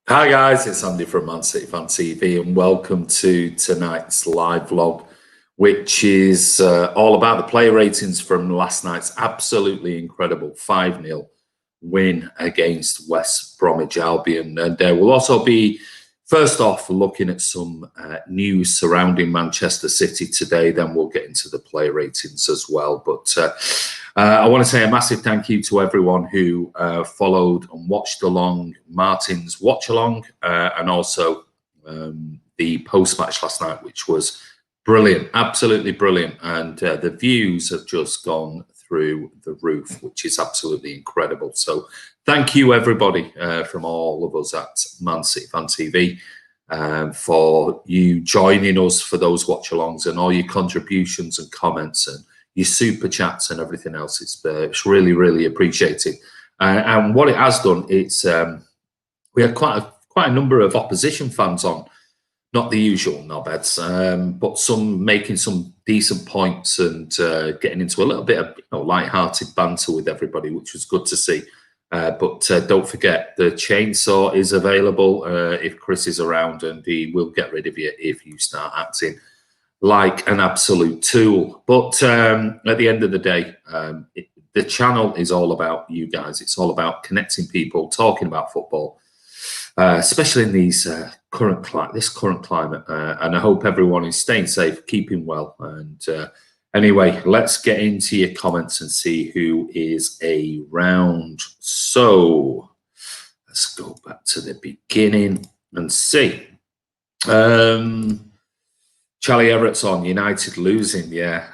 Hi guys, it's Andy from mcfcfantv and welcome to tonight's live vlog, which is all about the player ratings from last night's absolutely incredible 5-0 win against West Bromwich Albion. And we'll also be, first off, looking at some news surrounding Manchester City today. Then we'll get into the player ratings as well. But I want to say a massive thank you to everyone who followed and watched along Martin's watch along and also the post match last night, which was brilliant, absolutely brilliant. And the views have just gone through the roof, which is absolutely incredible. So thank you, everybody, from all of us at mcfcfantv for you joining us for those watch alongs and all your contributions and comments and your super chats and everything else. It's really, really appreciated. And what it has done, it's we had quite a number of opposition fans on, not the usual knobheads, but some making some decent points and getting into a little bit of light-hearted banter with everybody, which was good to see. But don't forget, the chainsaw is available if Chris is around, and he will get rid of you if you start acting like an absolute tool. But at the end of the day, the channel is all about you guys. It's all about connecting people, talking about football, especially in these current climate. And I hope everyone is staying safe, keeping well. And anyway, let's get into your comments and see who is around. So let's go back to the beginning and see. Charlie Everett's on United losing, yeah.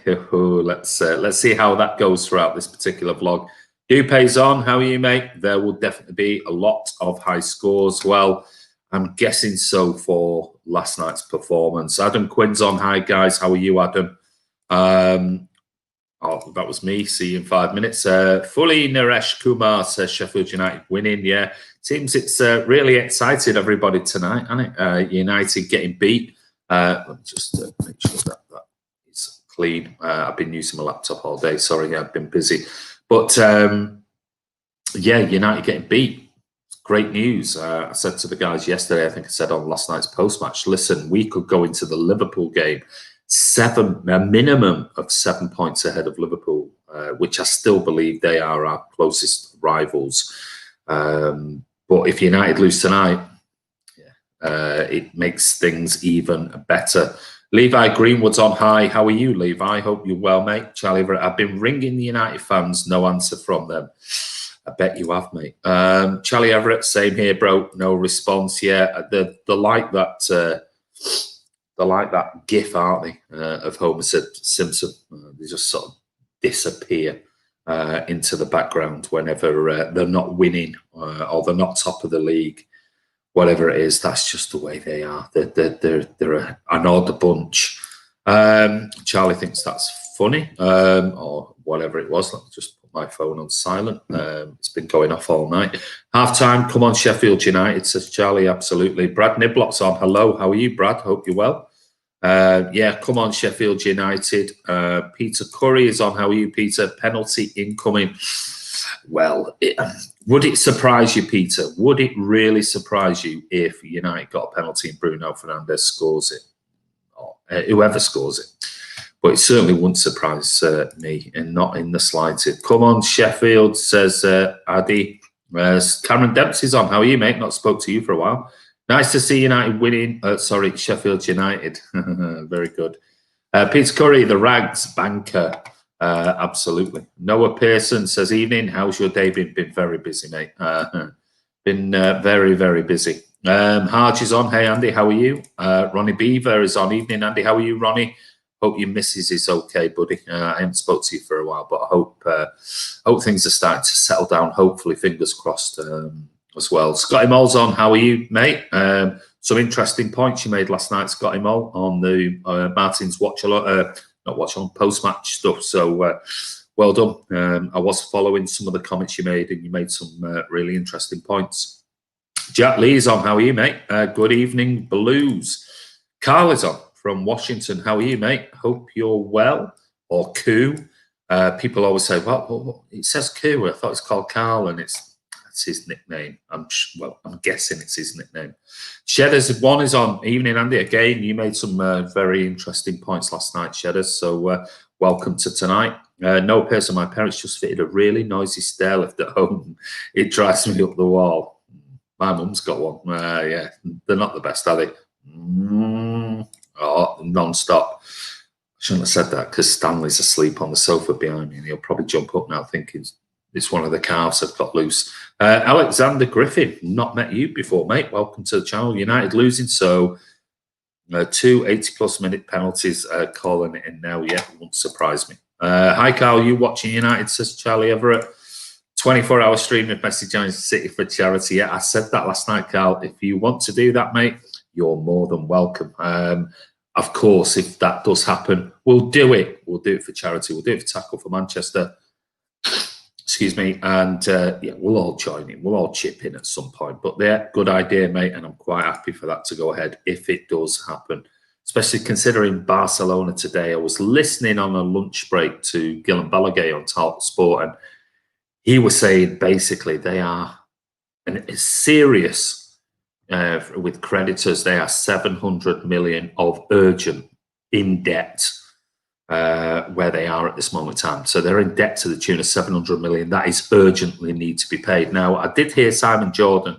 Let's see how that goes throughout this particular vlog. Dupe's on. How are you, mate? There will definitely be a lot of high scores. Well, I'm guessing so for last night's performance. Adam Quinn's on. Hi, guys. How are you, Adam? Oh, that was me. See you in 5 minutes. Fully Naresh Kumar says Sheffield United winning. Yeah, seems it's really excited everybody tonight, isn't it? United getting beat. Let me just make sure that is clean. I've been using my laptop all day. Sorry, I've been busy. But yeah, United getting beat. Great news. I said to the guys yesterday, I think I said on last night's post-match, listen, we could go into the Liverpool game a minimum of 7 points ahead of Liverpool, which I still believe they are our closest rivals. But if United lose tonight, it makes things even better. Levi Greenwood's on. Hi, how are you, Levi? Hope you're well, mate. Charlie Everett, I've been ringing the United fans, no answer from them. I bet you have, mate. Charlie Everett, same here, bro. No response yet. They like that. They like that GIF, aren't they? Of Homer Simpson. They just sort of disappear into the background whenever they're not winning or they're not top of the league. Whatever it is, that's just the way they are. They're an odd bunch. Charlie thinks that's funny, or whatever it was. Let me just put my phone on silent. It's been going off all night. Half time, come on, Sheffield United, says Charlie. Absolutely. Brad Niblock's on. Hello, how are you, Brad? Hope you're well. Yeah, come on, Sheffield United. Peter Curry is on. How are you, Peter? Penalty incoming. Well, would it surprise you, Peter? Would it really surprise you if United got a penalty and Bruno Fernandes scores it? Or whoever scores it. But it certainly wouldn't surprise me, and not in the slightest. Come on, Sheffield, says Addy. Cameron Dempsey's on. How are you, mate? Not spoke to you for a while. Nice to see United winning. Sorry, Sheffield United. Very good. Peter Curry, the Rags banker. Absolutely. Noah Pearson says, evening. How's your day been? Been very busy, mate. Been very, very busy. Harge is on. Hey, Andy, how are you? Ronnie Beaver is on. Evening, Andy. How are you, Ronnie? Hope your missus is okay, buddy. I haven't spoke to you for a while, but I hope things are starting to settle down. Hopefully, fingers crossed as well. Scotty Moll's on. How are you, mate? Some interesting points you made last night, Scotty Moll, on the Martin's watch along. Not watch on post-match stuff. So well done. I was following some of the comments you made, and you made some really interesting points. Jack Lee's on. How are you, mate? Good evening, Blues. Carl is on from Washington. How are you, mate? Hope you're well. Or Coo. People always say, well, it says Coo. I thought it's called Carl, and it's That's his nickname. I'm guessing it's his nickname. Shedders, one is on. Evening, Andy. Again, you made some very interesting points last night, Shedders. So welcome to tonight. No person, my parents just fitted a really noisy stair lift at home. It drives me up the wall. My mum's got one. Yeah, they're not the best, are they? Oh, non-stop. Shouldn't have said that because Stanley's asleep on the sofa behind me and he'll probably jump up now thinking it's one of the calves that got loose. Alexander Griffin, not met you before, mate. Welcome to the channel. United losing, so 2 80-plus minute penalties calling it in now. Yeah, won't surprise me. Hi, Carl. You watching United, says Charlie Everett. 24-hour stream of Messi joins City for charity. Yeah, I said that last night, Carl. If you want to do that, mate, you're more than welcome. Of course, if that does happen, we'll do it. We'll do it for charity. We'll do it for Tackle for Manchester. Excuse me. And yeah, we'll all join in. We'll all chip in at some point. But yeah, good idea, mate. And I'm quite happy for that to go ahead if it does happen, especially considering Barcelona today. I was listening on a lunch break to Guillem Balaguer on Talk Sport, and he was saying basically they are serious. With creditors, they are 700 million of urgent in debt where they are at this moment in time. So they're in debt to the tune of 700 million. That is urgently need to be paid. Now, I did hear Simon Jordan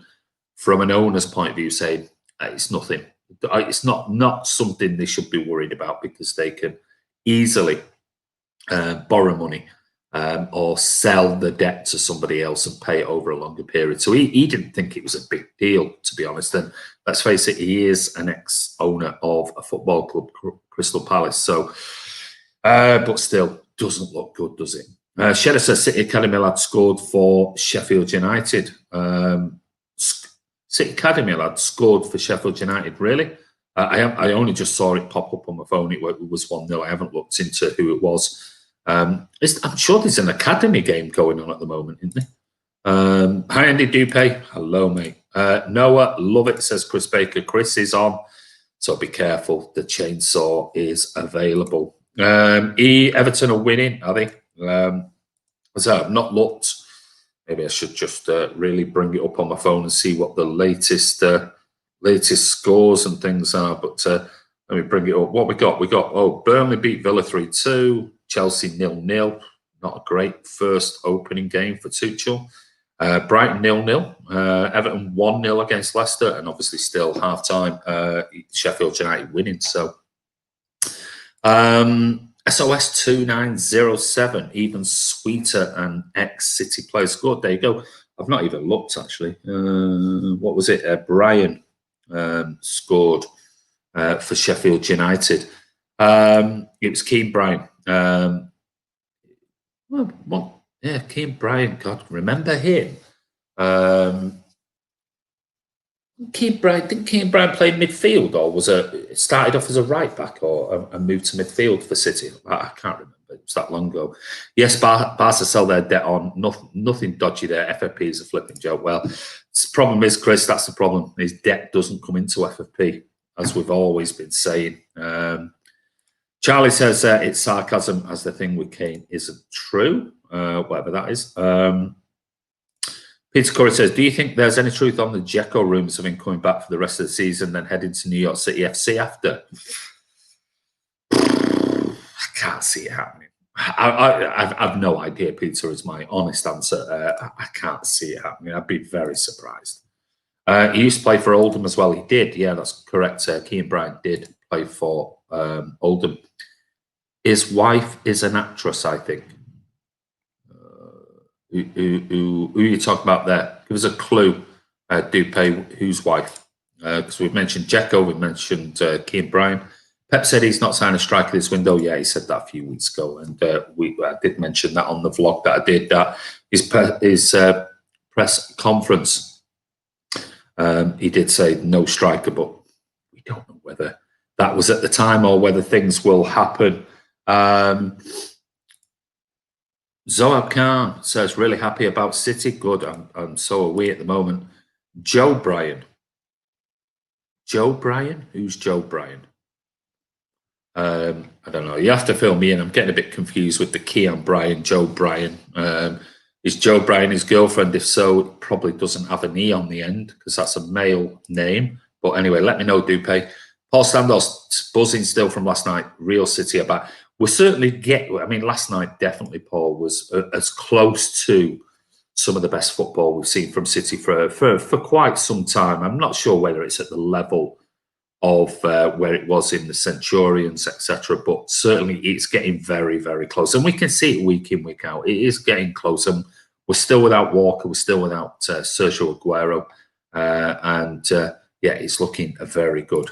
from an owner's point of view saying it's nothing. It's not something they should be worried about because they can easily borrow money or sell the debt to somebody else and pay it over a longer period. So he didn't think it was a big deal, to be honest. And let's face it, he is an ex-owner of a football club, Crystal Palace. So, but still, doesn't look good, does it? Shedder says City Academy lad scored for Sheffield United. City Academy lad scored for Sheffield United, really? I only just saw it pop up on my phone. It was 1-0. I haven't looked into who it was. I'm sure there's an academy game going on at the moment, isn't there? Hi, Andy Dupe. Hello, mate. Noah, love it, says Chris Baker. Chris is on, so be careful. The chainsaw is available. Everton are winning, are they? So I've not looked. Maybe I should just really bring it up on my phone and see what the latest scores and things are. But let me bring it up. What we got? Burnley beat Villa 3-2. Chelsea 0-0. Not a great first opening game for Tuchel. Brighton 0-0. Everton 1-0 against Leicester, and obviously still half-time. Sheffield United winning. So SOS 2907, even sweeter and ex-City players scored. There you go. I've not even looked actually. What was it? Brian scored for Sheffield United. It was Keane Bryan. Yeah, Keane Bryan. God, remember him? Didn't Keane Bryan play midfield, or was it started off as a right back, or moved to midfield for City? I can't remember. It was that long ago. Yes, Barca sell their debt on. Nothing dodgy there. FFP is a flipping joke. Well, the problem is, Chris, that's the problem. His debt doesn't come into FFP, as we've always been saying. Charlie says it's sarcasm, as the thing with Kane isn't true, whatever that is. Peter Curry says, do you think there's any truth on the Dzeko rumours of him coming back for the rest of the season, then heading to New York City FC after? I can't see it happening. I've no idea, Peter, is my honest answer. I can't see it happening. I'd be very surprised. He used to play for Oldham as well. He did. Yeah, that's correct. Keane Bryan did play for Oldham. His wife is an actress, I think. Who are you talking about there? Give us a clue, Dupe, whose wife? Because we've mentioned Dzeko, we've mentioned Keane Bryan. Pep said he's not signing a striker this window. Yeah, he said that a few weeks ago. And I did mention that on the vlog that I did, that his press conference, he did say no striker, but we don't know whether that was at the time or whether things will happen. Zohab Khan says, really happy about City. Good, and so are we at the moment. Joe Bryan. Joe Bryan? Who's Joe Bryan? I don't know. You have to fill me in. I'm getting a bit confused with the Keane Bryan, Joe Bryan. Is Joe Bryan his girlfriend? If so, it probably doesn't have an E on the end because that's a male name. But anyway, let me know, Dupe. Paul Standos buzzing still from last night. Real City are back. We certainly get. I mean, last night definitely, Paul, was as close to some of the best football we've seen from City for quite some time. I'm not sure whether it's at the level of where it was in the Centurions, etc. But certainly it's getting very, very close. And we can see it week in, week out. It is getting close. And we're still without Walker. We're still without Sergio Aguero. Yeah, it's looking very good.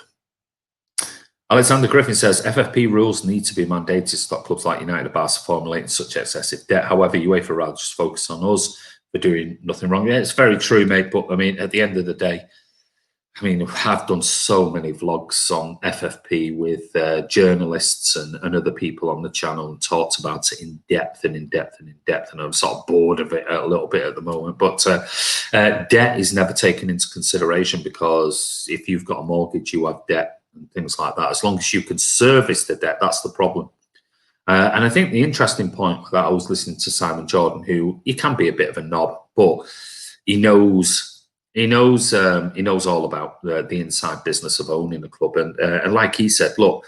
Alexander Griffin says, FFP rules need to be mandated to stop clubs like United and Barca formulating such excessive debt. However, UEFA rather just focus on us for doing nothing wrong. Yeah, it's very true, mate. But, I mean, at the end of the day, I mean, I've done so many vlogs on FFP with journalists and other people on the channel and talked about it in depth and in depth and in depth. And I'm sort of bored of it a little bit at the moment. But debt is never taken into consideration because if you've got a mortgage, you have debt and things like that. As long as you can service the debt, that's the problem. And I think the interesting point that I was listening to Simon Jordan, who he can be a bit of a knob, but he knows all about the inside business of owning a club. And like he said, look,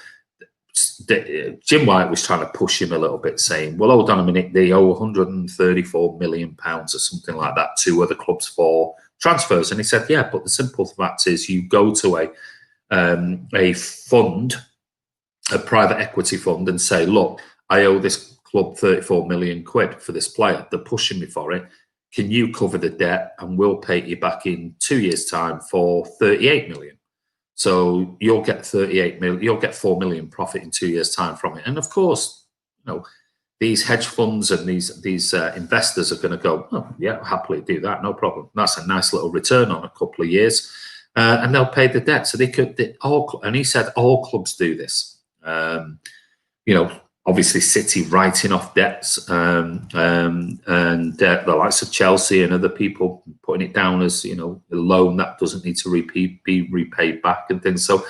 Jim White was trying to push him a little bit, saying, well, hold on a minute, they owe £134 million or something like that to other clubs for transfers. And he said, yeah, but the simple fact is you go to a fund, a private equity fund, and say, look, I owe this club 34 million quid for this player. They're pushing me for it. Can you cover the debt and we'll pay you back in 2 years' time for 38 million? So you'll get 38 million, you'll get 4 million profit in 2 years' time from it. And of course, you know, these hedge funds and these investors are going to go, oh yeah, I'll happily do that, no problem. That's a nice little return on a couple of years, and they'll pay the debt. So and he said all clubs do this. You know, obviously City writing off debts, and the likes of Chelsea and other people putting it down as, you know, a loan that doesn't need to be repaid back and things. So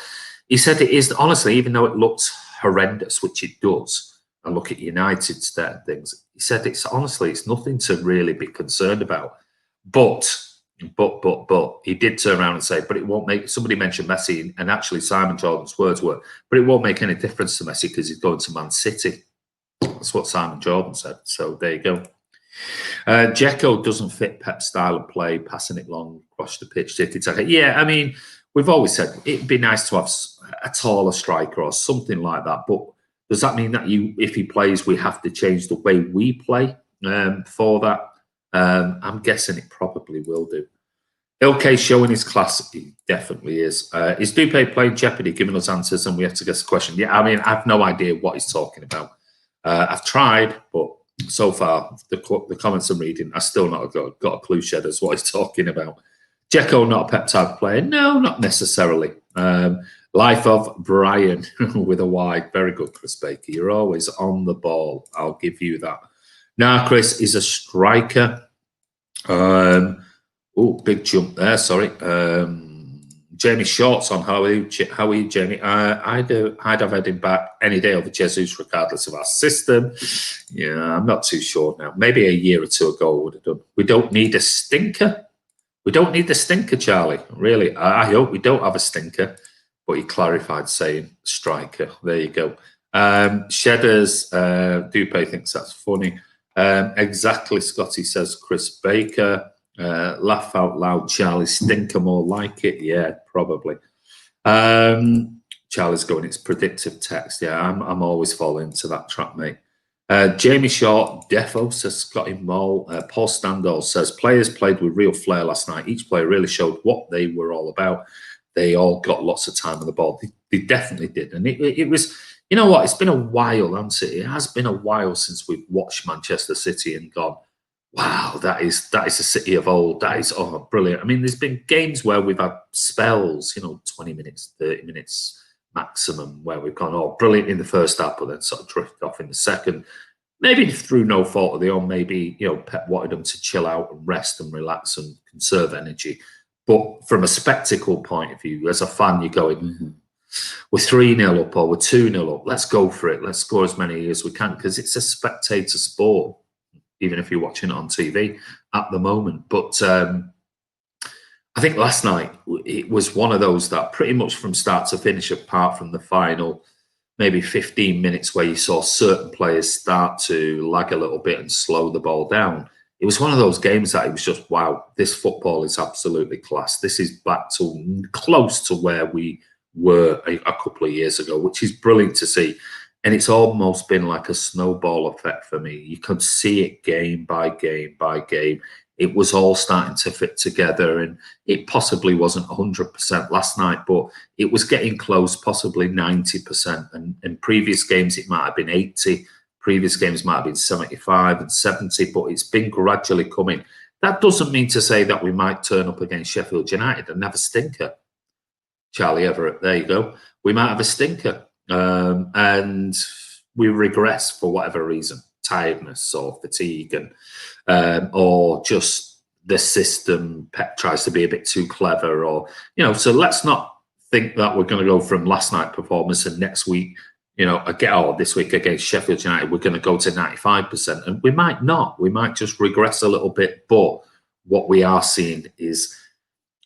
he said it is, honestly, even though it looks horrendous, which it does, and look at United's debt and things, he said it's honestly, it's nothing to really be concerned about. But he did turn around and say, but it won't make, somebody mentioned Messi, and actually Simon Jordan's words were, but it won't make any difference to Messi because he's going to Man City. That's what Simon Jordan said. So there you go. Dzeko doesn't fit Pep's style of play, passing it long, across the pitch. Yeah, I mean, we've always said it'd be nice to have a taller striker or something like that. But does that mean that if he plays, we have to change the way we play for that? I'm guessing it probably will do. LK showing his class, he definitely is. Is Dupe playing Jeopardy, giving us answers and we have to guess the question? Yeah, I mean, I have no idea what he's talking about. I've tried, but so far, the comments I'm reading, I still not got a clue shed as what he's talking about. Dzeko, not a Pep type player? No, not necessarily. Life of Brian with a Y. Very good, Chris Baker. You're always on the ball. I'll give you that. Now, Chris is a striker. Oh, big jump there. Sorry. Jamie Shorts on how are you, Jamie? I'd have had him back any day over Jesus, regardless of our system. Yeah, I'm not too sure now. Maybe a year or two ago would have done. We don't need a stinker. We don't need the stinker, Charlie. Really, I hope we don't have a stinker. But he clarified saying striker. There you go. Shedders, Dupe thinks that's funny. Exactly, Scotty says Chris Baker. Laugh out loud, Charlie. Stinker more like it. Yeah, probably. Charlie's going, it's predictive text. Yeah, I'm always falling into that trap, mate. Jamie Short, Defo says Scotty Mole. Paul Standall says players played with real flair last night. Each player really showed what they were all about. They all got lots of time on the ball. They definitely did. And it was, you know what? It's been a while, hasn't it? It has been a while since we've watched Manchester City and gone, wow, that is a City of old. That is, oh, brilliant. I mean, there's been games where we've had spells, you know, 20 minutes, 30 minutes maximum, where we've gone, oh, brilliant in the first half, but then sort of drifted off in the second. Maybe through no fault of their own. Maybe, you know, Pep wanted them to chill out and rest and relax and conserve energy. But from a spectacle point of view, as a fan, you're going, we're 3-0 up or we're 2-0 up. Let's go for it. Let's score as many as we can because it's a spectator sport. even if you're watching it on TV at the moment. But I think last night it was one of those that pretty much from start to finish, apart from the final maybe 15 minutes where you saw certain players start to lag a little bit and slow the ball down. It was one of those games that it was just, wow, this football is absolutely class. This is back to close to where we were a couple of years ago, which is brilliant to see. And it's almost been like a snowball effect for me. You could see it game by game by game. It was all starting to fit together, and it possibly wasn't 100% last night, but it was getting close, possibly 90%. And in previous games, it might have been 80. Previous games might have been 75 and 70, but it's been gradually coming. That doesn't mean to say that we might turn up against Sheffield United and have a stinker. Charlie Everett, there you go. We might have a stinker, and we regress for whatever reason. Tiredness or fatigue, and or just the system. Pep tries to be a bit too clever, or so let's not think that we're going to go from last night performance and next week, this week against Sheffield United we're going to go to 95%, and we might not. We might just regress a little bit. But what we are seeing is,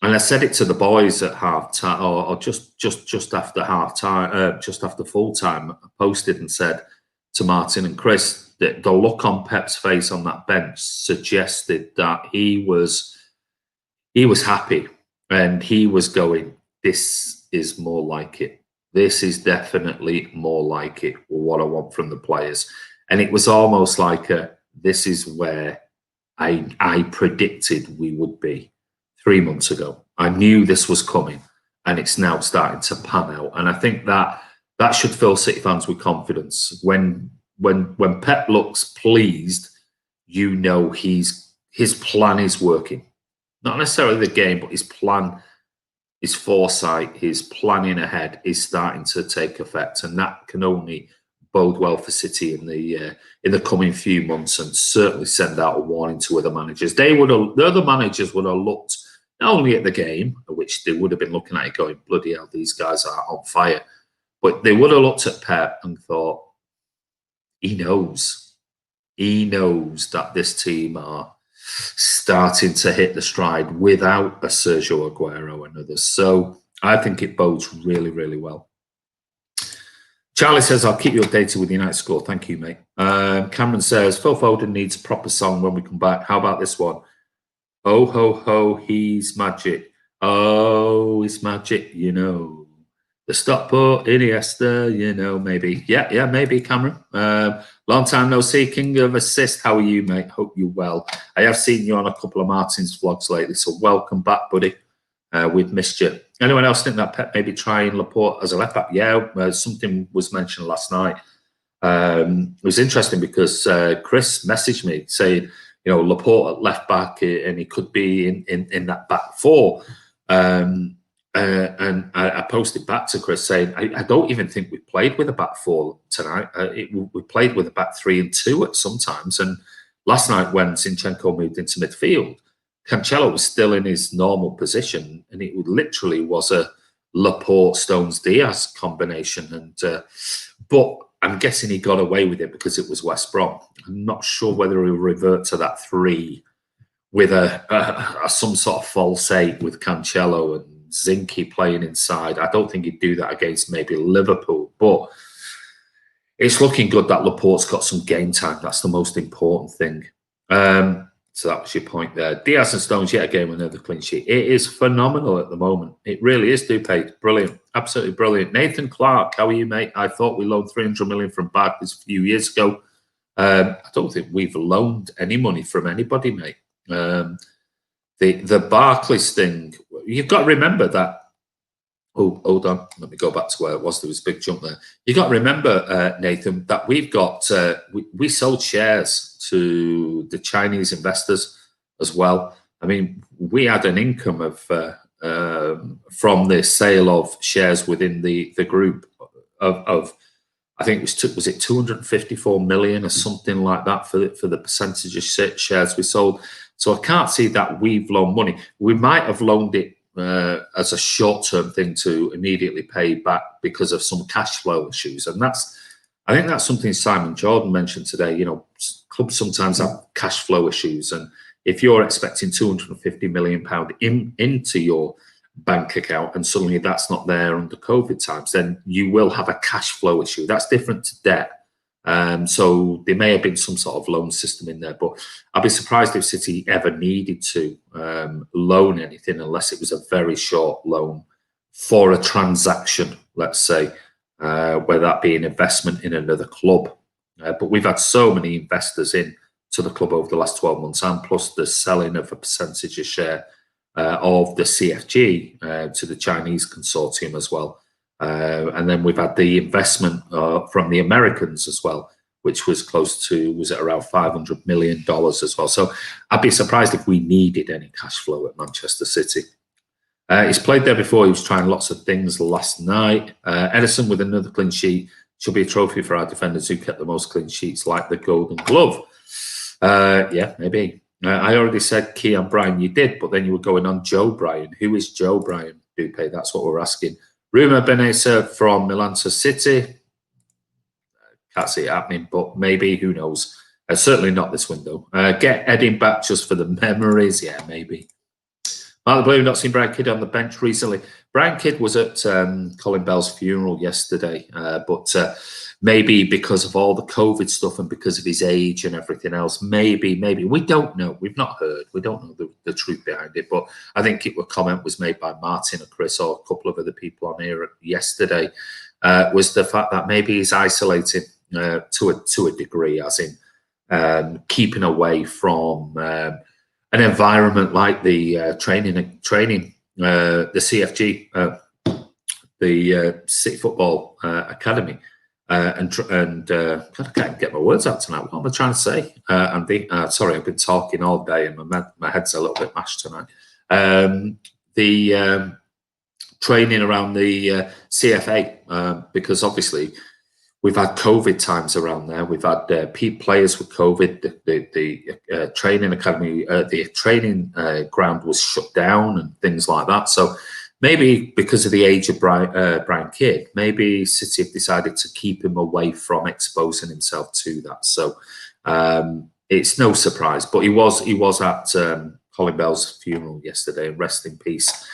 and I said it to the boys at half time, or just after half time, just after full time, I posted and said to Martin and Chris, that the look on Pep's face on that bench suggested that he was happy, and he was going, this is more like it. This is definitely more like it, what I want from the players. And it was almost like this is where I predicted we would be 3 months ago. I knew this was coming, and it's now starting to pan out. And I think that should fill City fans with confidence. When Pep looks pleased, his plan is working. Not necessarily the game, but his plan, his foresight, his planning ahead is starting to take effect, and that can only bode well for City in the coming few months, and certainly send out a warning to other managers. The other managers would have looked not only at the game, which they would have been looking at it going, bloody hell, these guys are on fire, but they would have looked at Pep and thought, he knows that this team are starting to hit the stride without a Sergio Aguero and others. So I think it bodes really, really well. Charlie says, I'll keep you updated with the United score. Thank you, mate. Cameron says, Phil Foden needs a proper song when we come back. How about this one? Oh, ho, ho, he's magic. Oh, it's magic, The Stockport, Iniesta, maybe. Yeah, maybe, Cameron. Long time no see, king of assist. How are you, mate? Hope you're well. I have seen you on a couple of Martin's vlogs lately, so welcome back, buddy. We've missed you. Anyone else think that Pep may be trying Laporte as a left back? Yeah, something was mentioned last night. It was interesting because Chris messaged me saying, Laporte at left back, and he could be in that back four. And I posted back to Chris saying, I don't even think we played with a back four tonight. We played with a back 3 and 2 at sometimes. And last night when Zinchenko moved into midfield, Cancelo was still in his normal position, and it literally was a Laporte-Stones-Diaz combination. And but I'm guessing he got away with it because it was West Brom. I'm not sure whether he'll revert to that 3 with some sort of false 8 with Cancelo and Zinky playing inside. I don't think he'd do that against maybe Liverpool, but it's looking good that Laporte's got some game time. That's the most important thing. So that was your point there. Diaz and Stones yet again with another clean sheet. It is phenomenal at the moment. It really is, Dupe. Brilliant. Absolutely brilliant. Nathan Clark, how are you, mate? I thought we loaned 300 million from Barclays a few years ago. I don't think we've loaned any money from anybody, mate. The Barclays thing, you've got to remember that. Oh, hold on. Let me go back to where it was. There was a big jump there. You've got to remember, Nathan, that we've got, we sold shares to the Chinese investors as well. I mean, we had an income of from the sale of shares within the group of I think was it 254 million or something like that for the percentage of shares we sold. So I can't see that we've loaned money. We might have loaned it as a short-term thing to immediately pay back because of some cash flow issues, and I think that's something Simon Jordan mentioned today. clubs sometimes have cash flow issues, and if you're expecting £250 million into your bank account and suddenly that's not there under COVID times, then you will have a cash flow issue. That's different to debt. So there may have been some sort of loan system in there, but I'd be surprised if City ever needed to loan anything unless it was a very short loan for a transaction, let's say, whether that be an investment in another club. But we've had so many investors in to the club over the last 12 months, and plus the selling of a percentage of share of the CFG to the Chinese consortium as well. And then we've had the investment from the Americans as well, which was close to, was it around $500 million as well. So I'd be surprised if we needed any cash flow at Manchester City. He's played there before. He was trying lots of things last night. Edison with another clean sheet should be a trophy for our defenders who kept the most clean sheets, like the Golden Glove. Yeah, maybe. I already said Kean Bryan, you did, but then you were going on Joe Bryan. Who is Joe Bryan, Dupe? That's what we're asking. Rumour Benessa from Milan to City. Can't see it happening, but maybe, who knows? Certainly not this window. Get Eddie back just for the memories. Yeah, maybe. Mark the Blue, not seen Brian Kidd on the bench recently. Brian Kidd was at Colin Bell's funeral yesterday, but maybe because of all the COVID stuff and because of his age and everything else, maybe. We don't know. We've not heard. We don't know the truth behind it, but I think a comment was made by Martin or Chris or a couple of other people on here yesterday, was the fact that maybe he's isolating to a degree, as in keeping away from an environment like the training, the CFG, the City Football Academy, and God, I can't get my words out tonight. What am I trying to say? Sorry, I've been talking all day, and my head's a little bit mashed tonight. The training around the CFA, because obviously we've had COVID times around there. We've had players with COVID. The training academy, the training ground was shut down and things like that. So maybe because of the age of Brian Kidd, maybe City have decided to keep him away from exposing himself to that. So it's no surprise. But he was at Colin Bell's funeral yesterday, and rest in peace,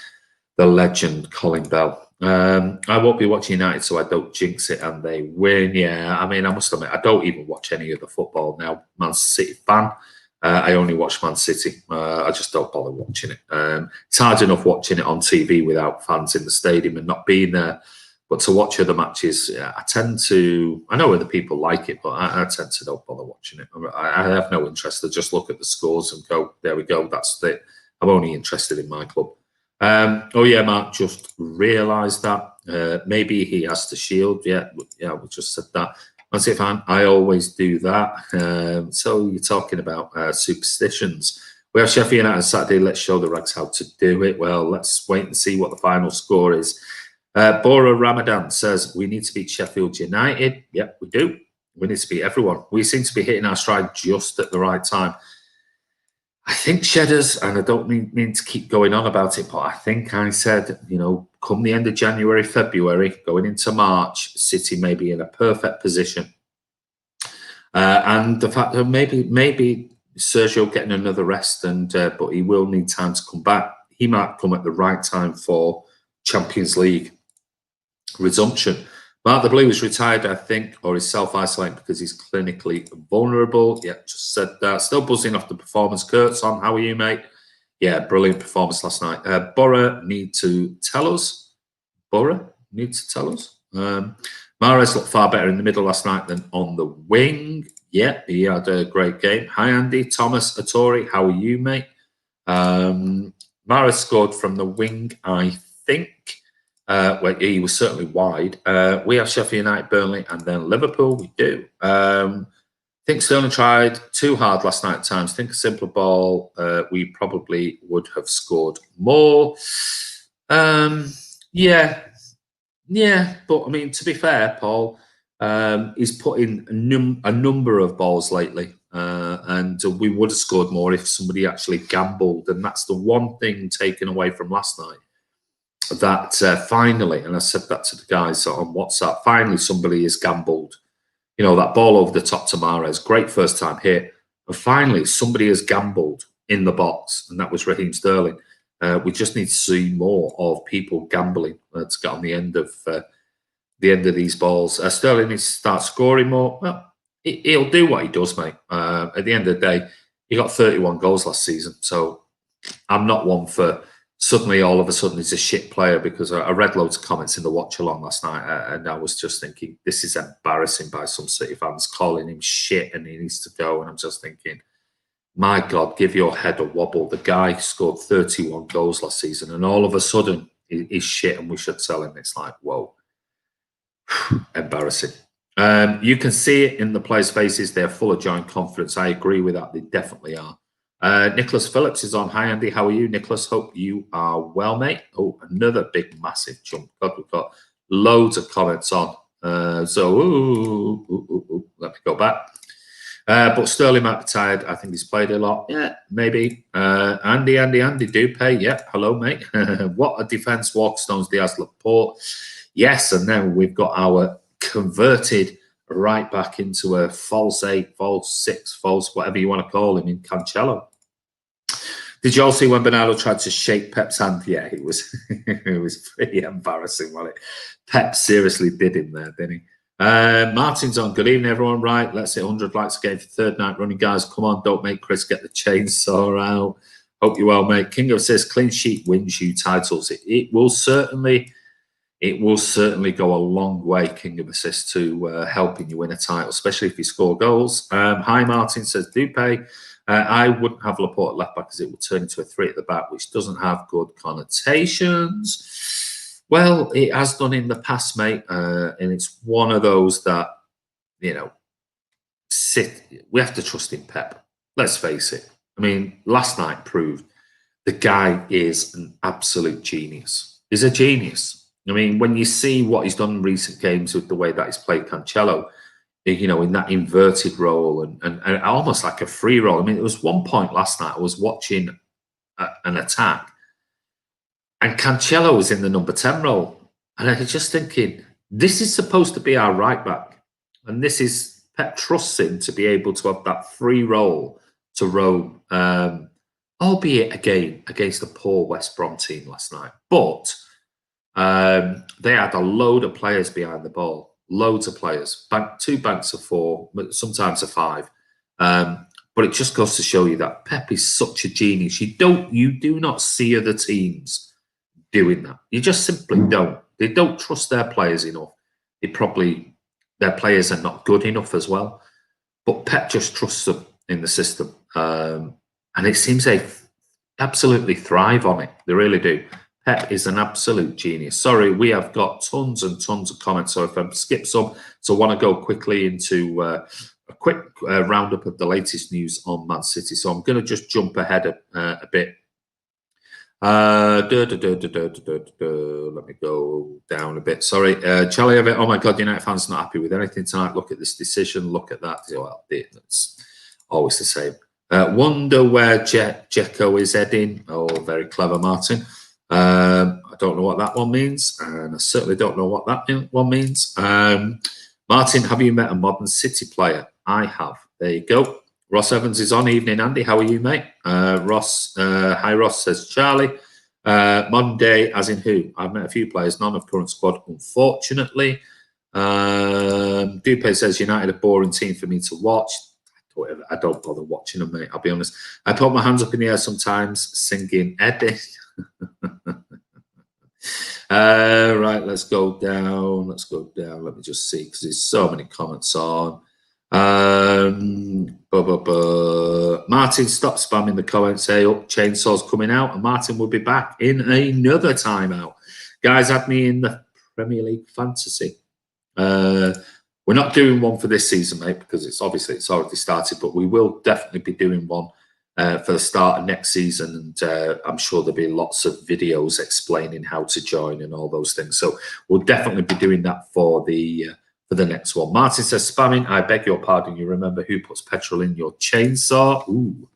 the legend Colin Bell. I won't be watching United, so I don't jinx it and they win. Yeah, I mean, I must admit, I don't even watch any of the football now. Man City fan. I only watch Man City. I just don't bother watching it. It's hard enough watching it on TV without fans in the stadium and not being there. But to watch other matches, I know other people like it, but I tend to don't bother watching it. I have no interest. I just look at the scores and go, there we go, that's it. I'm only interested in my club. Oh yeah, Mark just realised that maybe he has to shield. Yeah, we just said that. That's it, fan. I always do that. So you're talking about superstitions. We have Sheffield United on Saturday. Let's show the Rags how to do it. Well, let's wait and see what the final score is. Bora Ramadan says we need to beat Sheffield United. Yep, we do. We need to beat everyone. We seem to be hitting our stride just at the right time. I think Shedders, and I don't mean to keep going on about it, but I think I said, come the end of January, February, going into March, City may be in a perfect position. And the fact that maybe Sergio getting another rest, but he will need time to come back. He might come at the right time for Champions League resumption. Mark the Blue is retired, I think, or is self-isolating because he's clinically vulnerable. Yeah, just said that. Still buzzing off the performance. Kurt's on. How are you, mate? Yeah, brilliant performance last night. Bora need to tell us. Mahrez looked far better in the middle last night than on the wing. Yeah, he had a great game. Hi, Andy. Thomas Atori, how are you, mate? Mahrez scored from the wing, I think. Well, he was certainly wide. We have Sheffield United, Burnley, and then Liverpool. We do. I think Sterling tried too hard last night at times. I think a simpler ball, we probably would have scored more. Yeah. But I mean, to be fair, Paul, he's put in a number of balls lately, and we would have scored more if somebody actually gambled. And that's the one thing taken away from last night. That finally, and I said that to the guys on WhatsApp, finally somebody has gambled. That ball over the top to Mahrez, great first time hit, And finally, somebody has gambled in the box, and that was Raheem Sterling. We just need to see more of people gambling to get on the end of these balls. Sterling needs to start scoring more. Well, he'll do what he does, mate. At the end of the day, he got 31 goals last season. So I'm not one for suddenly, all of a sudden, he's a shit player, because I read loads of comments in the watch along last night, and I was just thinking, this is embarrassing by some City fans calling him shit and he needs to go. And I'm just thinking, my God, give your head a wobble. The guy scored 31 goals last season, and all of a sudden he's shit and we should sell him. It's like, whoa, embarrassing. You can see it in the players' faces. They're full of joy and confidence. I agree with that. They definitely are. Nicholas Phillips is on. Hi, Andy. How are you, Nicholas? Hope you are well, mate. Oh, another big, massive jump. God, we've got loads of comments on. Let me go back. But Sterling might be tired. I think he's played a lot. Yeah, maybe. Andy do pay. Yeah, hello, mate. What a defence. Walkstones, Diaz, Laporte. Yes, and then we've got our converted right back into a false 8, false 6, false whatever you want to call him in Cancelo. Did you all see when Bernardo tried to shake Pep's hand? Yeah, it was it was pretty embarrassing, wasn't it? Pep seriously did him there, didn't he? Martin's on. Good evening, everyone. Right, let's hit 100 likes again for third night running, guys. Come on, don't make Chris get the chainsaw out. Hope you're well, mate. King of says clean sheet wins you titles. It will certainly go a long way, King of Assists, to helping you win a title, especially if you score goals. Hi, Martin says, do pay. I wouldn't have Laporte at left back because it would turn into a 3 at the back, which doesn't have good connotations. Well, it has done in the past, mate, and it's one of those that, we have to trust in Pep. Let's face it. I mean, last night proved the guy is an absolute genius. He's a genius. I mean, when you see what he's done in recent games with the way that he's played Cancelo, in that inverted role and almost like a free role. I mean, there was one point last night I was watching an attack, and Cancelo was in the number 10 role. And I was just thinking, this is supposed to be our right back. And this is, Pep trusts him to be able to have that free role to roam, albeit again against the poor West Brom team last night. But they had a load of players behind the ball. Loads of players, 2 banks of 4, sometimes a 5. But it just goes to show you that Pep is such a genius. You do not see other teams doing that. You just simply don't. They don't trust their players enough. Their players are not good enough as well. But Pep just trusts them in the system, and it seems they absolutely thrive on it. They really do. Pep is an absolute genius. Sorry, we have got tons and tons of comments, so if I skip some, so I want to go quickly into a quick roundup of the latest news on Man City. So I'm going to just jump ahead a bit. Let me go down a bit. Sorry, Charlie, oh my God, United fans not happy with anything tonight. Look at this decision. Look at that. Well, it's always the same. Wonder where Dzeko is heading. Oh, very clever, Martin. I don't know what that one means, and I certainly don't know what that one means. Martin, have you met a modern City player? I have. There you go. Ross Evans is on. Evening, Andy. How are you, mate? Ross, hi, Ross, says Charlie. Modern day, as in who? I've met a few players, none of current squad, unfortunately. Dupe says United a boring team for me to watch. I don't bother watching them, mate. I'll be honest. I put my hands up in the air sometimes, singing Eddie. Right, let's go down. Let me just see, because there's so many comments on. Martin, stop spamming the comments. Say up, chainsaw's coming out, and Martin will be back in another timeout. Guys, add me in the Premier League fantasy. We're not doing one for this season, mate, because it's already started, but we will definitely be doing one for the start of next season, and I'm sure there'll be lots of videos explaining how to join and all those things. So we'll definitely be doing that for the next one. Martin says, spamming, I beg your pardon, you remember who puts petrol in your chainsaw? Ooh.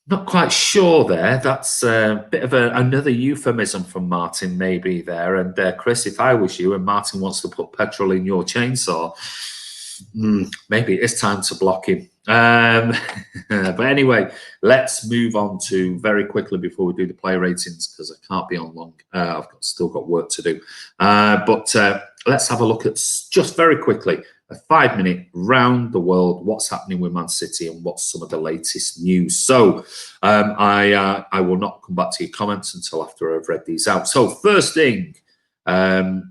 Not quite sure there. That's a bit of another euphemism from Martin maybe there. And Chris, if I was you and Martin wants to put petrol in your chainsaw, maybe it's time to block him. But anyway, let's move on to very quickly before we do the player ratings, because I can't be on long. Still got work to do. But let's have a look at just very quickly a 5-minute round the world. What's happening with Man City and what's some of the latest news? So I will not come back to your comments until after I've read these out. So first thing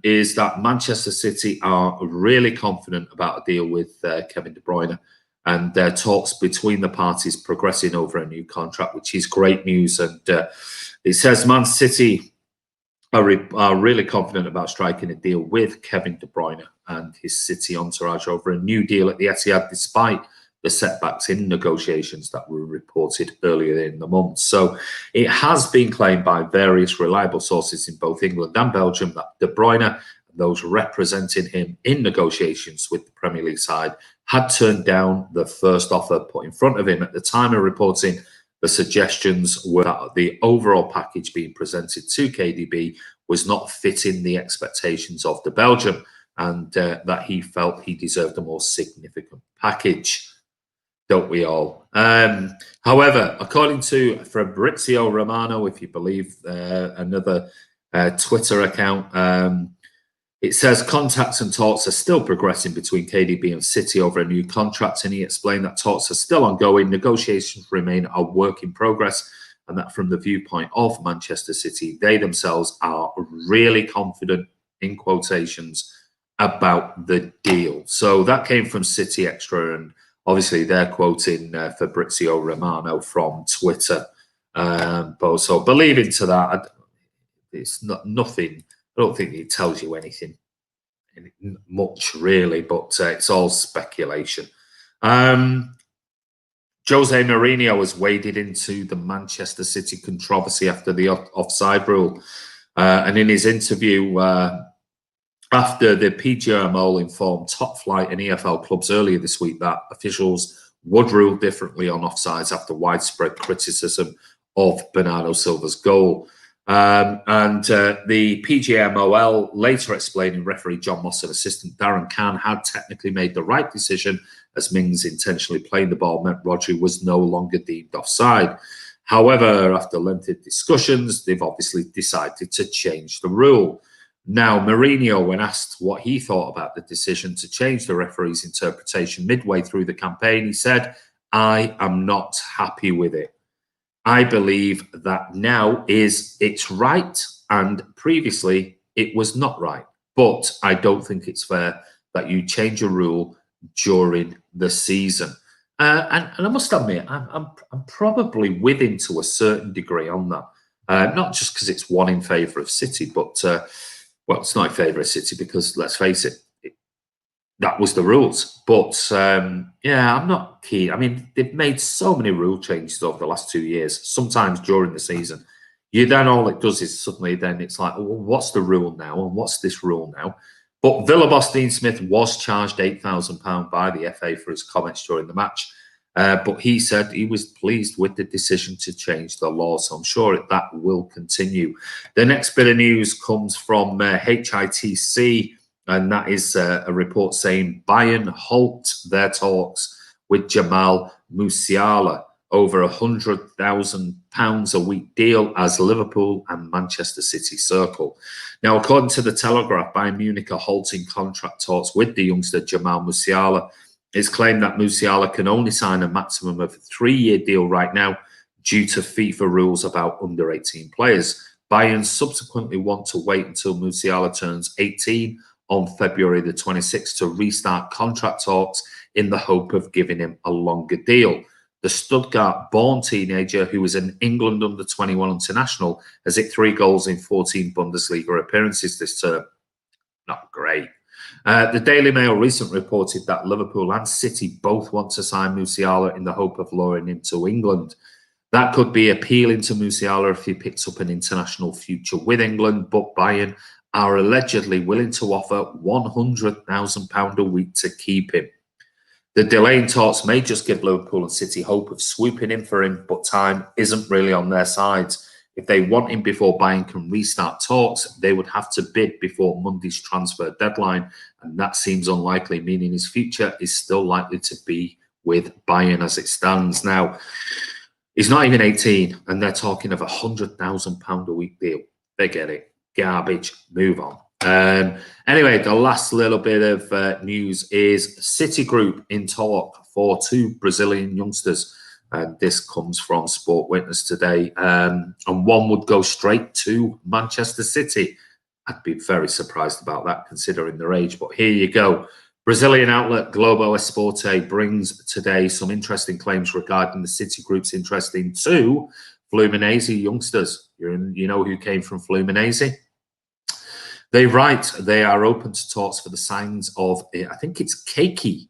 is that Manchester City are really confident about a deal with Kevin De Bruyne. And talks between the parties progressing over a new contract, which is great news. And it says Man City are really confident about striking a deal with Kevin De Bruyne and his City entourage over a new deal at the Etihad, despite the setbacks in negotiations that were reported earlier in the month. So it has been claimed by various reliable sources in both England and Belgium that De Bruyne and those representing him in negotiations with the Premier League side had turned down the first offer put in front of him. At the time of reporting, the suggestions were that the overall package being presented to KDB was not fitting the expectations of the Belgium, and that he felt he deserved a more significant package. Don't we all? However, according to Fabrizio Romano, if you believe another Twitter account, it says contacts and talks are still progressing between KDB and City over a new contract, and he explained that talks are still ongoing, negotiations remain a work in progress, and that from the viewpoint of Manchester City, they themselves are really confident, in quotations, about the deal. So that came from City Extra, and obviously they're quoting Fabrizio Romano from Twitter. So believe into that. It's not nothing. I don't think it tells you anything much, really, but it's all speculation. Jose Mourinho has waded into the Manchester City controversy after the offside rule. And in his interview after the PGMO informed top flight and EFL clubs earlier this week that officials would rule differently on offsides after widespread criticism of Bernardo Silva's goal. The PGMOL later explaining referee John Moss and assistant Darren Kahn had technically made the right decision, as Mings intentionally playing the ball meant Rodri was no longer deemed offside. However, after lengthy discussions, they've obviously decided to change the rule. Now, Mourinho, when asked what he thought about the decision to change the referee's interpretation midway through the campaign, he said, "I am not happy with it. I believe that now it's right, and previously it was not right. But I don't think it's fair that you change a rule during the season." And I must admit, I'm probably with him to a certain degree on that. Not just because it's one in favour of City, but well, it's not in favour of City because, let's face it, that was the rules. But yeah, I'm not keen. I mean, they've made so many rule changes over the last 2 years, sometimes during the season. Then all it does is suddenly then it's like, well, what's the rule now? And what's this rule now? But Villa boss Dean Smith was charged £8,000 by the FA for his comments during the match. But he said he was pleased with the decision to change the law. So I'm sure that will continue. The next bit of news comes from HITC. And that is a report saying Bayern halt their talks with Jamal Musiala over £100,000 a week deal as Liverpool and Manchester City circle. Now, according to the Telegraph, Bayern Munich are halting contract talks with the youngster Jamal Musiala. It's claimed that Musiala can only sign a maximum of a 3-year deal right now due to FIFA rules about under-18 players. Bayern subsequently want to wait until Musiala turns 18 on February the 26th to restart contract talks in the hope of giving him a longer deal. The Stuttgart-born teenager, who was an England under-21 international, has hit 3 goals in 14 Bundesliga appearances this term. Not great. The Daily Mail recently reported that Liverpool and City both want to sign Musiala in the hope of luring him to England. That could be appealing to Musiala if he picks up an international future with England, but Bayern are allegedly willing to offer £100,000 a week to keep him. The delay in talks may just give Liverpool and City hope of swooping in for him, but time isn't really on their sides. If they want him before Bayern can restart talks, they would have to bid before Monday's transfer deadline, and that seems unlikely, meaning his future is still likely to be with Bayern as it stands. Now, he's not even 18, and they're talking of £100,000 a week deal. They get it. Garbage. Move on. Anyway, the last little bit of news is Citigroup in talk for 2 Brazilian youngsters. And this comes from Sport Witness today. And one would go straight to Manchester City. I'd be very surprised about that considering their age. But here you go. Brazilian outlet Globo Esporte brings today some interesting claims regarding the Citigroup's interest in 2 Fluminense youngsters. You know who came from Fluminense? They write they are open to talks for the signs of, I think it's Keiki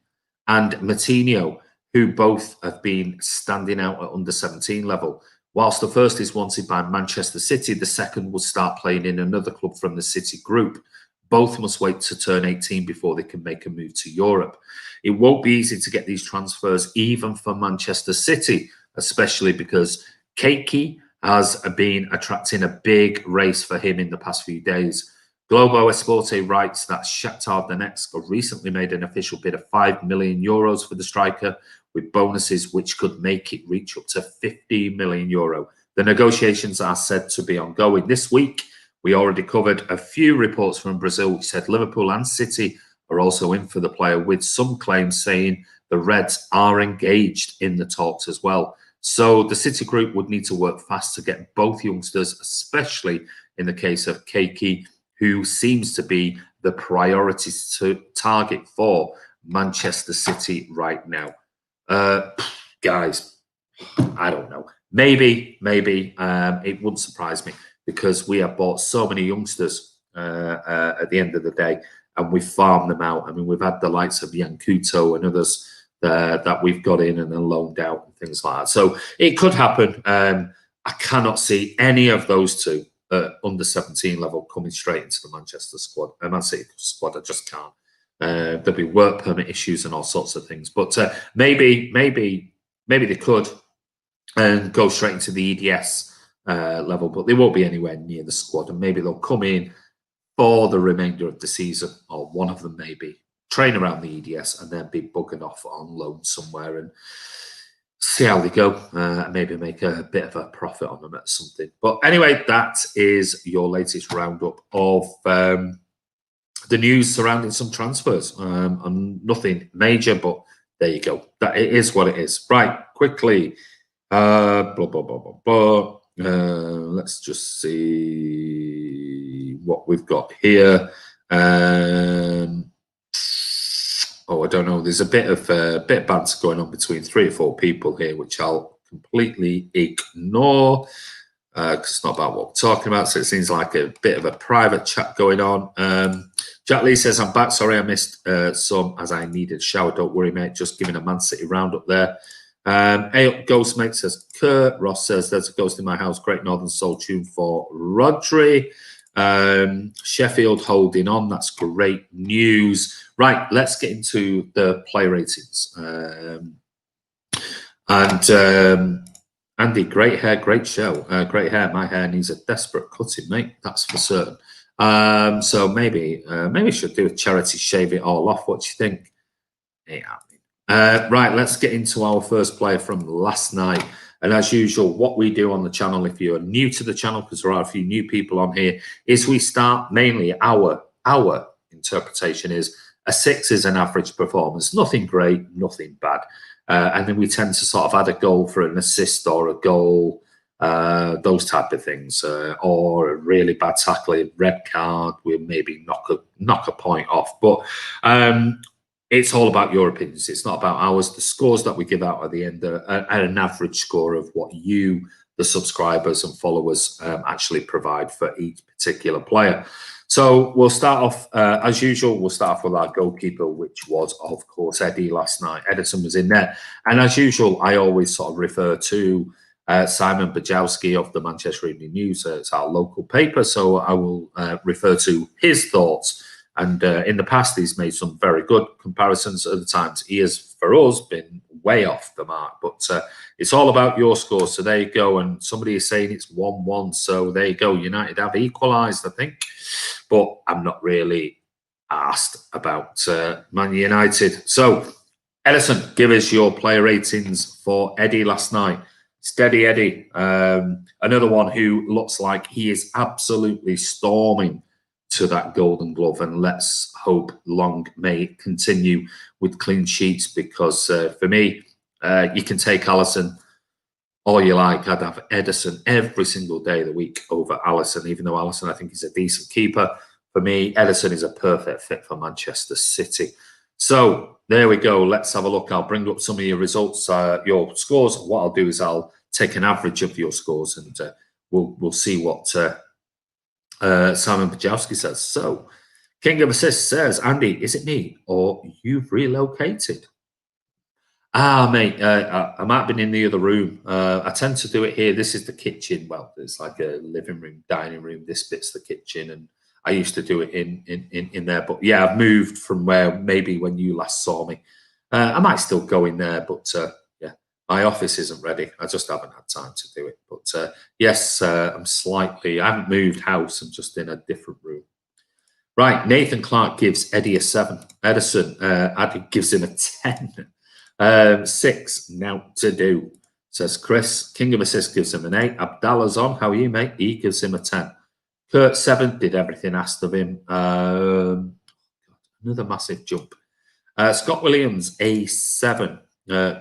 and Matinho, who both have been standing out at under-17 level. Whilst the first is wanted by Manchester City, the second will start playing in another club from the City Group. Both must wait to turn 18 before they can make a move to Europe. It won't be easy to get these transfers, even for Manchester City, especially because Keiki has been attracting a big race for him in the past few days. Globo Esporte writes that Shakhtar Donetsk recently made an official bid of €5 million for the striker, with bonuses which could make it reach up to €50 million. The negotiations are said to be ongoing. This week, we already covered a few reports from Brazil which said Liverpool and City are also in for the player, with some claims saying the Reds are engaged in the talks as well. So the City Group would need to work fast to get both youngsters, especially in the case of Keiki, who seems to be the priority to target for Manchester City right now. Guys, I don't know. Maybe it wouldn't surprise me, because we have bought so many youngsters at the end of the day, and we've farmed them out. I mean, we've had the likes of Yankuto and others that we've got in and then loaned out and things like that. So it could happen. I cannot see any of those 2 under 17 level coming straight into the Manchester squad. Man City squad, I just can't. There'll be work permit issues and all sorts of things. But maybe they could and go straight into the EDS level, but they won't be anywhere near the squad. And maybe they'll come in for the remainder of the season, or one of them maybe, train around the EDS and then be buggered off on loan somewhere and see how they go. Maybe make a bit of a profit on them at something. But anyway, that is your latest roundup of the news surrounding some transfers. Nothing major, but there you go. That it is what it is. Right, quickly. Blah, blah, blah, blah, blah. Let's just see what we've got here. Oh, I don't know. There's a bit of banter going on between 3 or 4 people here, which I'll completely ignore because it's not about what we're talking about. So it seems like a bit of a private chat going on. Jack Lee says, I'm back. Sorry I missed some as I needed a shower. Don't worry, mate. Just giving a Man City roundup there. Ghost Mate says, Kurt. Ross says, there's a ghost in my house. Great Northern Soul tune for Rodri. Sheffield holding on. That's great news. Right, let's get into the play ratings. Andy, great hair, great show. Great hair. My hair needs a desperate cutting, mate. That's for certain. So maybe we should do a charity shave it all off. What do you think? Yeah. Right, let's get into our first player from last night. And as usual, what we do on the channel, if you're new to the channel, because there are a few new people on here, is we start mainly our interpretation is a 6 is an average performance. Nothing great, nothing bad. And then we tend to sort of add a goal for an assist or a goal, those type of things, or a really bad tackling, red card, we'll maybe knock a point off. But it's all about your opinions. It's not about ours. The scores that we give out at the end are an average score of what you, the subscribers and followers, actually provide for each particular player. So we'll start off, as usual, we'll start off with our goalkeeper, which was, of course, Eddie last night. Edison was in there. And as usual, I always sort of refer to Simon Bajowski of the Manchester Evening News. It's our local paper, so I will refer to his thoughts. And in the past, he's made some very good comparisons. At the times, he has, for us, been way off the mark. But it's all about your scores. So there you go. And somebody is saying it's 1-1. So there you go. United have equalised, I think. But I'm not really asked about Man United. So Edison, give us your player ratings for Eddie last night. Steady Eddie, another one who looks like he is absolutely storming to that Golden Glove, and let's hope long may it continue with clean sheets, because for me, you can take Alisson all you like. I'd have Edison every single day of the week over Alisson, even though Alisson I think is a decent keeper. For me, Edison is a perfect fit for Manchester City. So there we go. Let's have a look. I'll bring up some of your results, your scores. What I'll do is I'll take an average of your scores, and we'll see what Simon Pajowski says. So King of Assists says, Andy, is it me or you've relocated? Mate, I might have been in the other room. I tend to do it here. This is the kitchen. Well, it's like a living room, dining room. This bit's the kitchen, and I used to do it in there. But yeah, I've moved from where maybe when you last saw me. I might still go in there, but yeah, my office isn't ready. I just haven't had time to do it. But yes, I haven't moved house. I'm just in a different room. Right, Nathan Clark gives Eddie a 7. Edison, Eddie gives him a 10. 6 now to do, says Chris. King of Assists gives him an 8. Abdallah's on. How are you, mate? He gives him a 10. Kurt 7 did everything asked of him. Another massive jump. Scott Williams a 7.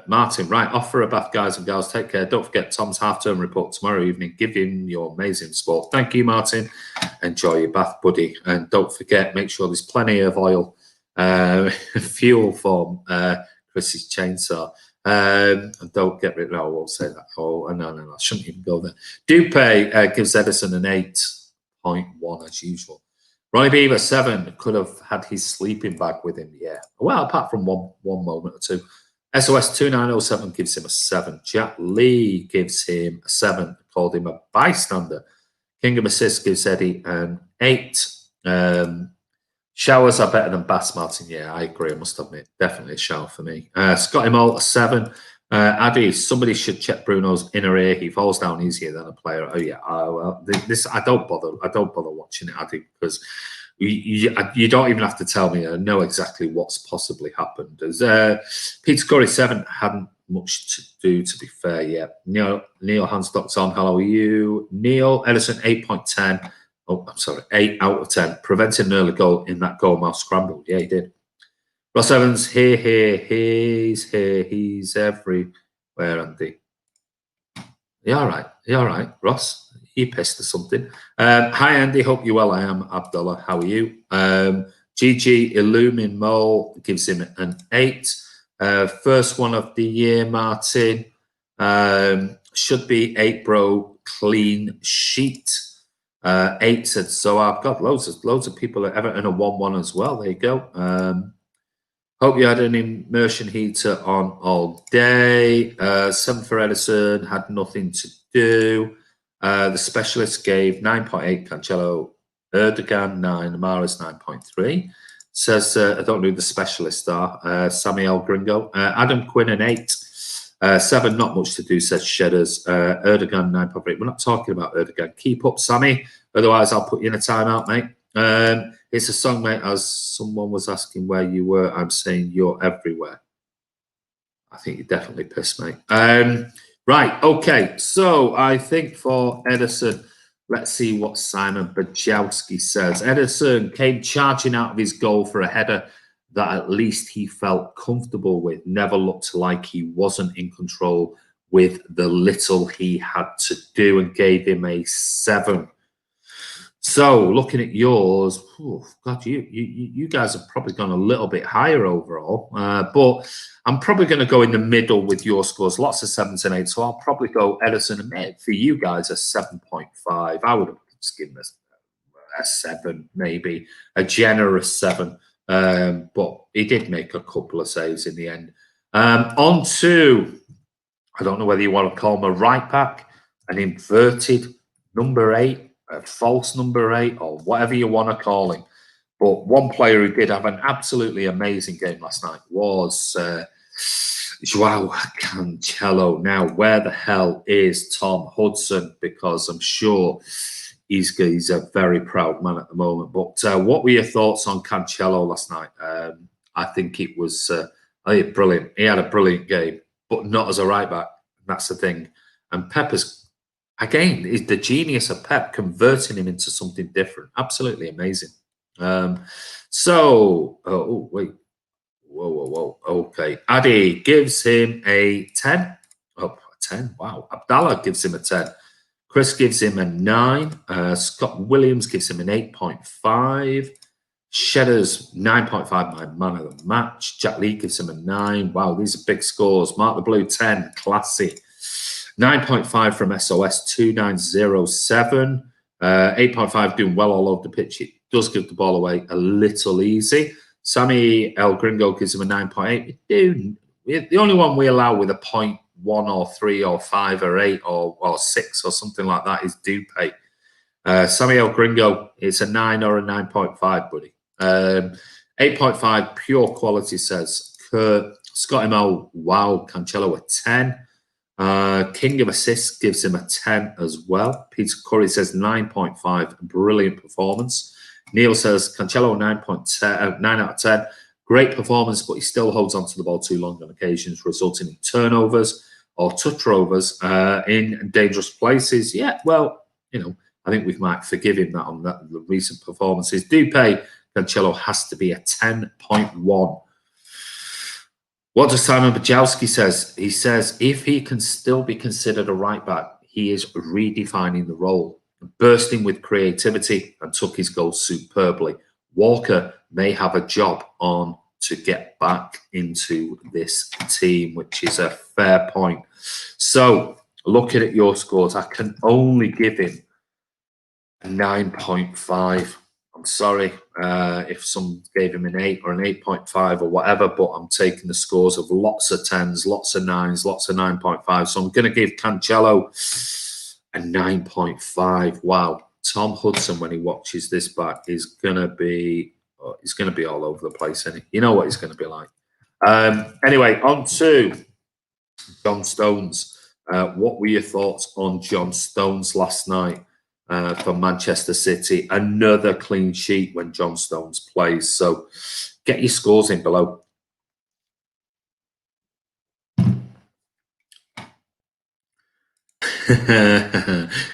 Martin, right, off for a bath, guys and girls. Take care. Don't forget Tom's half-term report tomorrow evening. Give him your amazing sport. Thank you, Martin. Enjoy your bath, buddy. And don't forget, make sure there's plenty of oil, fuel for Chris's chainsaw. And don't get rid of, no, I won't say that. Oh, no, I shouldn't even go there. Dupe gives Edison an 8.1 as usual. Ronnie Beaver 7 could have had his sleeping bag with him. Yeah. Well, apart from one moment or two. SOS 2907 gives him a 7. Jack Lee gives him a 7. Called him a bystander. King of Assists gives Eddie an 8. Showers are better than baths, Martin. Yeah, I agree. I must admit, definitely a shower for me. Scotty Mole a 7. Addy, somebody should check Bruno's inner ear. He falls down easier than a player. Oh yeah. Well, this I don't bother. I don't bother watching it, Addy, because you don't even have to tell me. I know exactly what's possibly happened. As Peter Curry 7 hadn't much to do, to be fair. Yeah. Neil Hanstock's on. Hello, are you? Neil Edison 8.10. Oh, I'm sorry, 8 out of 10. Prevented an early goal in that goal-mouth scramble. Yeah, he did. Ross Evans, he's here, he's everywhere, Andy. You all right? You all right, Ross? You pissed or something? Hi, Andy. Hope you're well. I am Abdullah. How are you? GG Illumin Mole gives him an 8. First one of the year, Martin. Should be 8, bro. Clean sheet. 8 said so. I've got loads of people at Everton a 1-1 as well. There you go. Hope you had an immersion heater on all day. 7 for Edison, had nothing to do. The specialist gave 9.8. Cancelo, Erdogan 9. Amara's 9.3. Says I don't know who the specialists are. Samuel Gringo. Adam Quinn an 8. 7, not much to do, says Shedders. Erdogan 9.8. We're not talking about Erdogan. Keep up, Sammy. Otherwise, I'll put you in a timeout, mate. It's a song, mate, as someone was asking where you were. I'm saying you're everywhere. I think you're definitely pissed, mate. Right, okay. So I think for Edison, let's see what Simon Bajowski says. Edison came charging out of his goal for a header that at least he felt comfortable with. Never looked like he wasn't in control with the little he had to do, and gave him a 7. So looking at yours, God, you guys have probably gone a little bit higher overall, but I'm probably going to go in the middle with your scores. Lots of 7s and 8s, so I'll probably go Edison and Ed for you guys a 7.5. I would have just given this a 7, maybe a generous 7, but he did make a couple of saves in the end. On to, I don't know whether you want to call him a right back, an inverted number 8. A false number 8, or whatever you want to call him. But one player who did have an absolutely amazing game last night was Joao Cancelo. Now, where the hell is Tom Hudson? Because I'm sure he's a very proud man at the moment. But what were your thoughts on Cancelo last night? I think it was Oh, brilliant. He had a brilliant game, but not as a right back. That's the thing. And Pepper's, again, is the genius of Pep converting him into something different. Absolutely amazing. Wait. Whoa. Okay. Addy gives him a 10. Oh, a 10. Wow. Abdallah gives him a 10. Chris gives him a 9. Scott Williams gives him an 8.5. Shedder's 9.5, my man of the match. Jack Lee gives him a 9. Wow, these are big scores. Mark the Blue, 10. Classy. 9.5 from SOS, 2907. 8.5 doing well all over the pitch. It does give the ball away a little easy. Sammy El Gringo gives him a 9.8. The only one we allow with a 0.1 or 3 or 5 or 8 or 6 or something like that is Dupe. Sammy El Gringo, it's a 9 or a 9.5, buddy. 8.5 pure quality, says Kurt. Scott Mo, wow. Cancelo a 10. King of Assists gives him a 10 as well. Peter Curry says 9.5, brilliant performance. Neil says Cancelo 9.10, 9 out of 10. Great performance, but he still holds onto the ball too long on occasions, resulting in turnovers or touch rovers in dangerous places. Yeah, well, I think we might forgive him that on the recent performances. Dupe, Cancelo has to be a 10.1. What does Simon Bajowski says? He says, if he can still be considered a right back, he is redefining the role, bursting with creativity and took his goal superbly. Walker may have a job on to get back into this team, which is a fair point. So, looking at your scores, I can only give him a 9.5. I'm sorry if some gave him an 8 or an 8.5 or whatever, but I'm taking the scores of lots of 10s, lots of 9s, lots of 9.5. So I'm going to give Cancelo a 9.5. Wow. Tom Hudson, when he watches this back, is going to be all over the place, isn't he? You know what he's going to be like. Anyway, on to John Stones. What were your thoughts on John Stones last night? For Manchester City, another clean sheet when John Stones plays. So get your scores in below.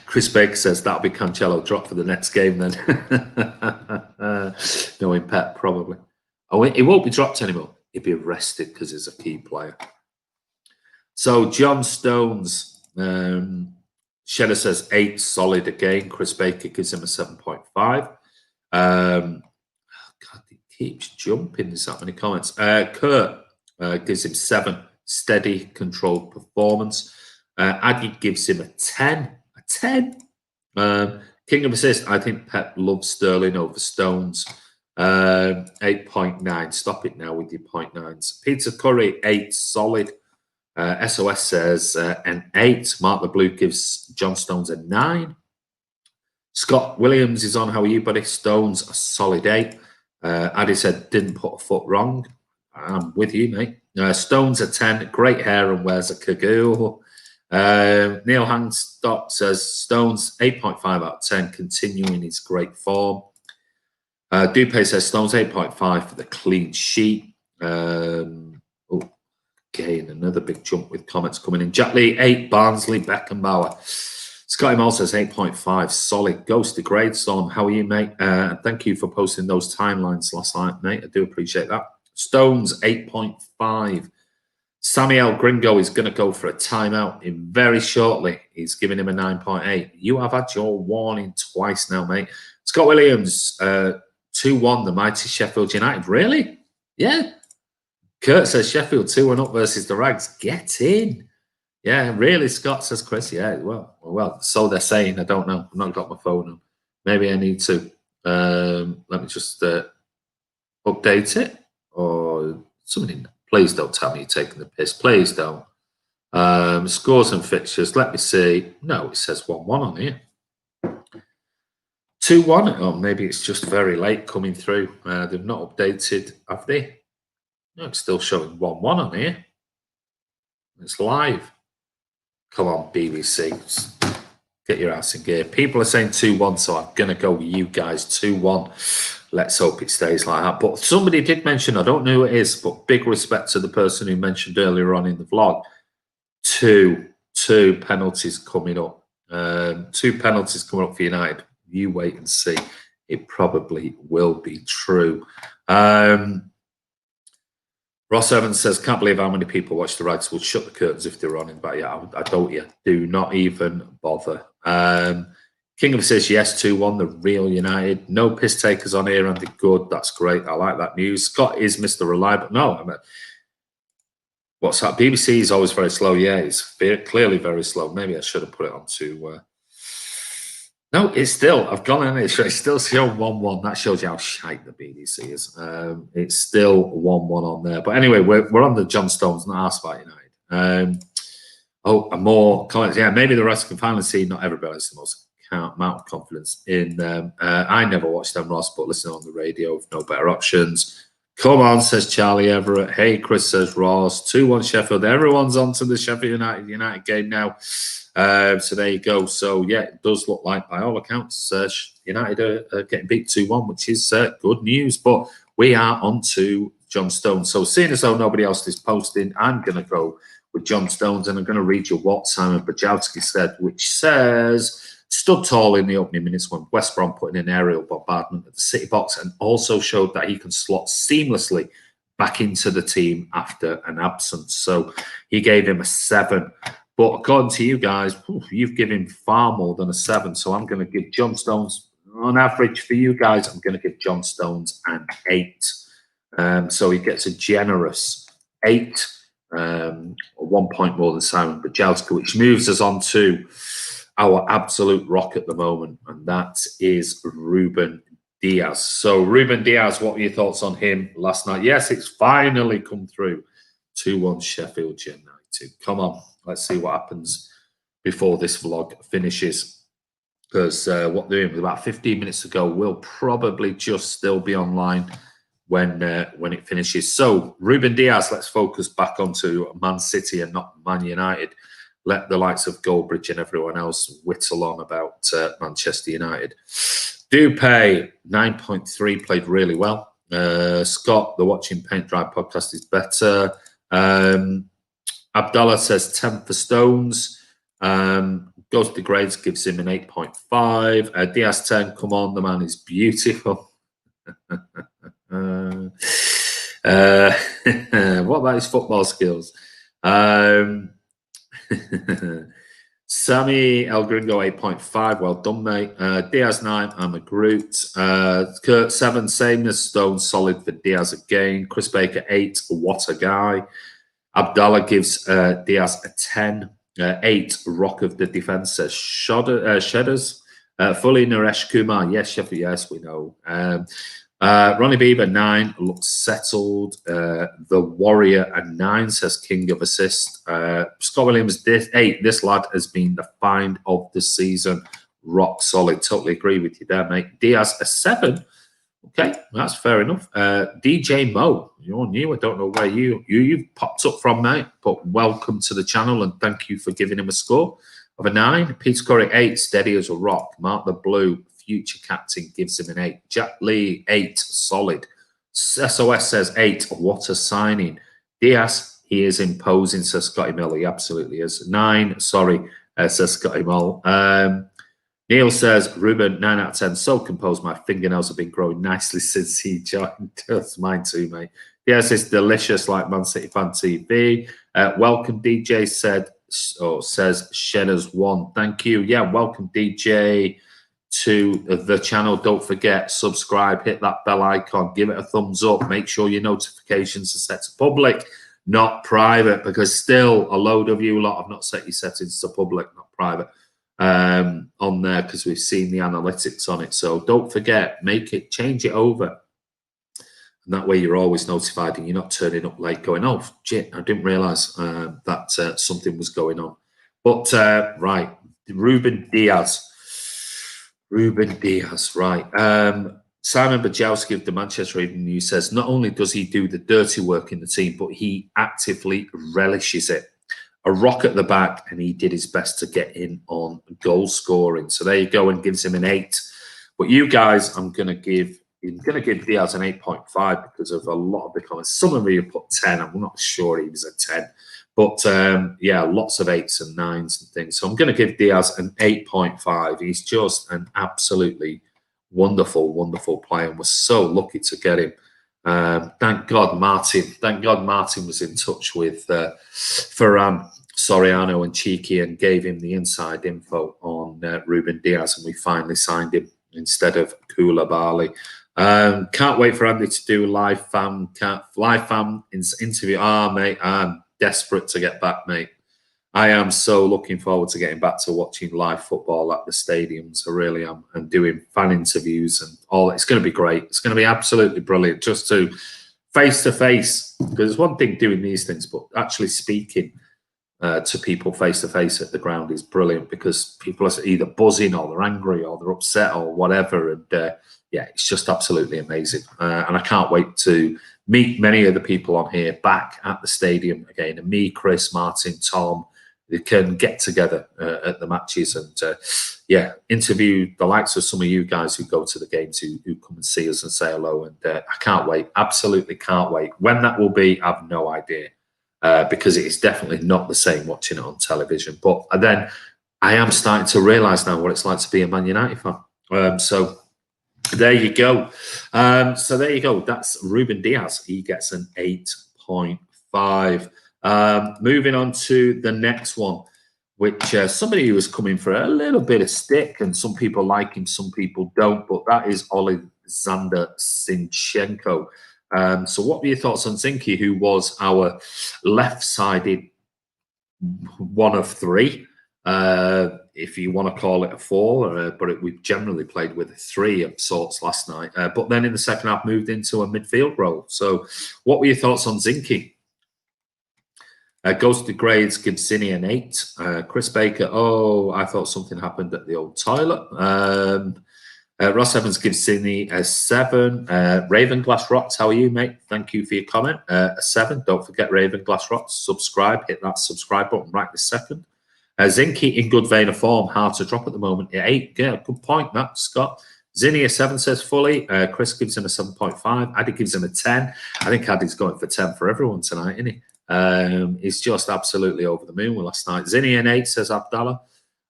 Chris Baker says that'll be Cancelo drop for the next game then. Knowing Pep, probably. Oh, he won't be dropped anymore. He'll be arrested because he's a key player. So John Stones, Shedder says 8, solid again. Chris Baker gives him a 7.5. God, he keeps jumping. There's that many comments. Kurt gives him 7, steady, controlled performance. Aggie gives him a 10. A 10. King of Assist, I think Pep loves Sterling over Stones. 8.9. Stop it now with your 0.9s. Peter Curry, 8, solid. SOS says an 8. Mark the Blue gives John Stones a 9. Scott Williams is on. How are you, buddy? Stones, a solid 8. Addy said, didn't put a foot wrong. I'm with you, mate. Stones a 10. Great hair and wears a cagoule. Neil Hangstock says, Stones, 8.5 out of 10, continuing his great form. Dupe says, Stones, 8.5 for the clean sheet. Again, another big jump with comments coming in. Jack Lee, 8. Barnsley, Beckenbauer. Scotty Moll says 8.5. Solid. Ghost of Grade Storm. How are you, mate? Thank you for posting those timelines last night, mate. I do appreciate that. Stones, 8.5. Samuel Gringo is going to go for a timeout in very shortly. He's giving him a 9.8. You have had your warning twice now, mate. Scott Williams, 2-1, the mighty Sheffield United. Really? Yeah. Kurt says Sheffield 2-1 up versus the Rags. Get in. Yeah, really, Scott, says Chris. Yeah, well, so they're saying. I don't know. I've not got my phone on. Maybe I need to. Let me just update it. Or somebody, please don't tell me you're taking the piss. Please don't. Scores and fixtures. Let me see. No, it says 1-1 on here. 2-1. Oh, maybe it's just very late coming through. They've not updated, have they? No, it's still showing 1-1 on here. It's live. Come on, BBC. Get your ass in gear. People are saying 2-1, so I'm going to go with you guys. 2-1. let's hope it stays like that. But somebody did mention, I don't know who it is, but big respect to the person who mentioned earlier on in the vlog, two penalties coming up. 2 penalties coming up for United. You wait and see. It probably will be true. Ross Evans says, can't believe how many people watch the Rags will shut the curtains if they're on in. But yeah, I don't you. Do not even bother. King of says, yes, 2-1, the real United. No piss takers on here, and they're good. That's great. I like that news. Scott is Mr. Reliable. No, I mean, what's that? BBC is always very slow. Yeah, it's clearly very slow. Maybe I should have put it on to... No, it's still, I've gone in, it's still showing 1-1. That shows you how shite the BBC is. It's still 1-1 on there. But anyway, we're on the John Stones, not asked by United. And more comments. Yeah, maybe the rest can finally see not everybody has the most amount of confidence in them. I never watched them, Ross, but listen on the radio with no better options. Come on, says Charlie Everett. Hey, Chris, says Ross. 2-1 Sheffield. Everyone's on to the Sheffield United game now. So there you go. So, yeah, it does look like, by all accounts, United are getting beat 2-1, which is good news. But we are on to John Stones. So, seeing as though nobody else is posting, I'm going to go with John Stones, and I'm going to read you what Simon Bajowski said, which says... Stood tall in the opening minutes when West Brom put in an aerial bombardment at the City box, and also showed that he can slot seamlessly back into the team after an absence. So he gave him a 7. But according to you guys, you've given far more than a 7. So I'm going to give John Stones, on average for you guys, I'm going to give John Stones an 8. So he gets a generous 8, 1 point more than Simon Bajowski, which moves us on to our absolute rock at the moment, and that is Ruben Diaz. So, Ruben Diaz, what were your thoughts on him last night? Yes, it's finally come through. 2-1 Sheffield United. Come on, let's see what happens before this vlog finishes. Because what they're doing was about 15 minutes ago, will probably just still be online when it finishes. So, Ruben Diaz, let's focus back onto Man City and not Man United. Let the likes of Goldbridge and everyone else whittle on about Manchester United. Dupay, 9.3, played really well. Scott, the Watching Paint Dry podcast is better. Abdallah says 10 for Stones. Goes to the grades, gives him an 8.5. Diaz 10, come on, the man is beautiful. What about his football skills? Sammy El Gringo 8.5. Well done, mate. Diaz 9. I'm a Groot. Kurt 7. Same as Stone. Solid for Diaz again. Chris Baker 8. What a guy. Abdallah gives Diaz a 10. 8. Rock of the defense says Shedders. Fully Naresh Kumar. Yes, Sheffield. Yes, we know. Ronnie Bieber 9, looks settled. The Warrior a 9, says King of Assist. Scott Williams 8. This lad has been the find of the season. Rock solid. Totally agree with you there, mate. Diaz a 7. Okay, that's fair enough. DJ Mo, you're new. I don't know where you've popped up from, mate, but welcome to the channel and thank you for giving him a score of a 9. Peter Curry 8, steady as a rock. Mark the Blue, future captain, gives him an 8. Jack Lee 8, solid. SOS says 8. What a signing. Diaz, he is imposing, says Scotty Mill. He absolutely is. 9, sorry, says Scotty Mill. Neil says, Ruben, 9 out of 10. So composed. My fingernails have been growing nicely since he joined us. Mine too, mate. Yes, it's delicious like Man City Fan TV. Welcome, DJ says Shedders 1. Thank you. Yeah, welcome, DJ, to the channel. Don't forget, subscribe, hit that bell icon, give it a thumbs up. Make sure your notifications are set to public, not private, because still a load of you lot have not set your settings to public, not private. On there because we've seen the analytics on it. So don't forget, change it over. And that way you're always notified and you're not turning up late going, oh, shit, I didn't realise that something was going on. But, right, Ruben Diaz, right. Simon Bajowski of the Manchester Evening News says, not only does he do the dirty work in the team, but he actively relishes it. A rock at the back, and he did his best to get in on goal scoring. So there you go, and gives him an 8. But you guys, I'm going to give I'm going to give Diaz an 8.5 because of a lot of the comments. Some of you put 10. I'm not sure he was a 10. But, yeah, lots of 8s and 9s and things. So I'm going to give Diaz an 8.5. He's just an absolutely wonderful, wonderful player. And we're so lucky to get him. Thank God Martin was in touch with Ferran Soriano and Cheeky and gave him the inside info on Ruben Diaz, and we finally signed him instead of Koulibaly. Can't wait for Andy to do live fam interview. Mate, I'm desperate to get back, mate. I am so looking forward to getting back to watching live football at the stadiums. I really am, and doing fan interviews and all. It's going to be great. It's going to be absolutely brilliant just to face, because it's one thing doing these things, but actually speaking to people face to face at the ground is brilliant, because people are either buzzing or they're angry or they're upset or whatever. And yeah, it's just absolutely amazing. And I can't wait to meet many of the people on here back at the stadium again. And me, Chris, Martin, Tom, they can get together at the matches and yeah, interview the likes of some of you guys who go to the games, who come and see us and say hello. And I can't wait, absolutely can't wait. When that will be, I have no idea, because it is definitely not the same watching it on television. But then I am starting to realise now what it's like to be a Man United fan. So there you go. So there you go. That's Ruben Diaz. He gets an 8.5. Moving on to the next one, which somebody who was coming for a little bit of stick, and some people like him, some people don't, but that is Alexander Zinchenko. So what were your thoughts on Zinky, who was our left-sided one of three, if you want to call it a 4, but we've generally played with a 3 of sorts last night, but then in the second half moved into a midfield role. So what were your thoughts on Zinky? Goes to grades, gives Zinny an 8. Chris Baker, I thought something happened at the old toilet. Ross Evans gives Zinny a 7. Ravenglass Rocks, how are you, mate? Thank you for your comment. A 7. Don't forget Ravenglass Rocks. Subscribe. Hit that subscribe button right this second. Zinky in good vein of form. Hard to drop at the moment. 8. Yeah, good point, that, Scott. Zinny a 7, says fully. Chris gives him a 7.5. Addy gives him a 10. I think Addy's going for 10 for everyone tonight, isn't he? He's just absolutely over the moon with last night. Zinny an 8, says Abdallah.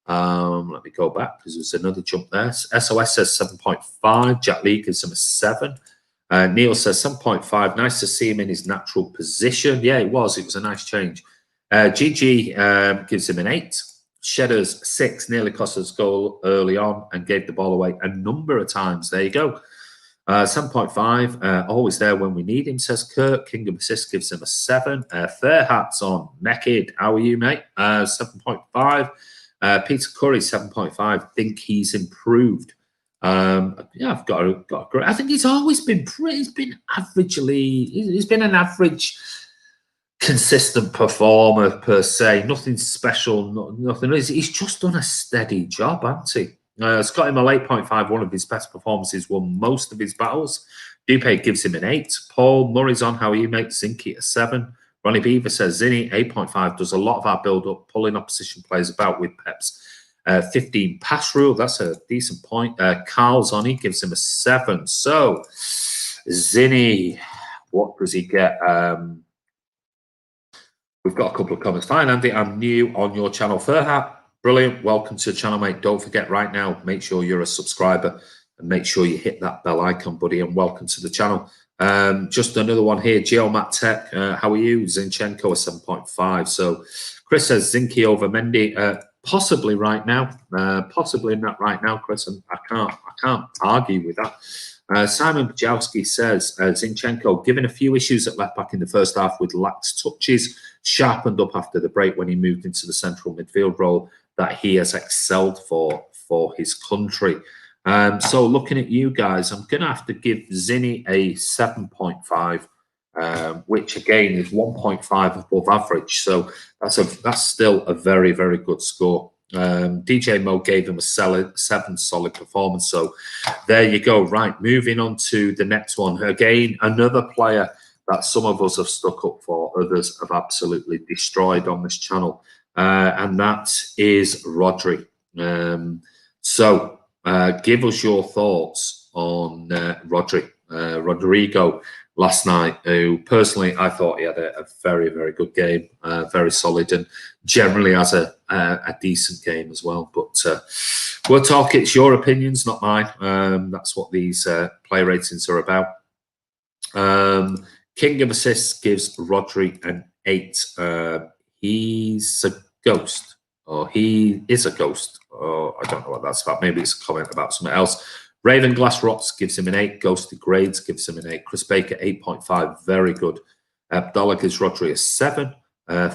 Let me go back because there's another jump there. SOS says 7.5. Jack Lee gives him a 7. Neil says 7.5. Nice to see him in his natural position. Yeah, it was. It was a nice change. GG gives him an 8. Shedders 6. Nearly cost us goal early on and gave the ball away a number of times. There you go. 7.5, always there when we need him, says Kurt. King of Assists gives him a 7. Fair hats on Mekid. How are you, mate? 7.5. Peter Curry, 7.5. Think he's improved. Yeah, I've got a great. I think he's always been pretty. He's been averagely. He's been an average, consistent performer per se. Nothing special. Nothing. He's just done a steady job, hasn't he? Scott him a 8.5. One of his best performances, won most of his battles. Dupe gives him an 8. Paul Murray's on. How are you, mate? Zinky a 7. Ronnie Beaver says Zinny 8.5 does a lot of our build-up, pulling opposition players about with Pep's 15 pass rule. That's a decent point. Carl's on. He gives him a 7. So Zinny, what does he get? We've got a couple of comments. Fine, Andy. I'm new on your channel. Furhat. Brilliant. Welcome to the channel, mate. Don't forget right now, make sure you're a subscriber and make sure you hit that bell icon, buddy, and welcome to the channel. Just another one here. Geomat Tech, how are you? Zinchenko a 7.5. So Chris says Zinky over Mendy. Possibly right now. Possibly not right now, Chris. And I can't argue with that. Simon Bajowski says Zinchenko, given a few issues at left back in the first half with lax touches, sharpened up after the break when he moved into the central midfield role that he has excelled for his country. So looking at you guys, I'm going to have to give Zinny a 7.5, which again is 1.5 above average. So that's still a very, very good score. DJ Mo gave him a 7 solid performance. So there you go. Right, moving on to the next one. Again, another player that some of us have stuck up for, others have absolutely destroyed on this channel. And that is Rodri. So give us your thoughts on Rodrigo last night, who personally I thought he had a very, very good game, very solid, and generally has a decent game as well. But we'll talk. It's your opinions, not mine. That's what these play ratings are about. King of assists gives Rodri an 8. He's a ghost, or he is a ghost, or I don't know what that's about. Maybe it's a comment about something else. Raven Glass Rocks gives him an 8. Ghosted Grades gives him an 8. Chris Baker 8.5, very good. Abdallah gives Rodri a 7.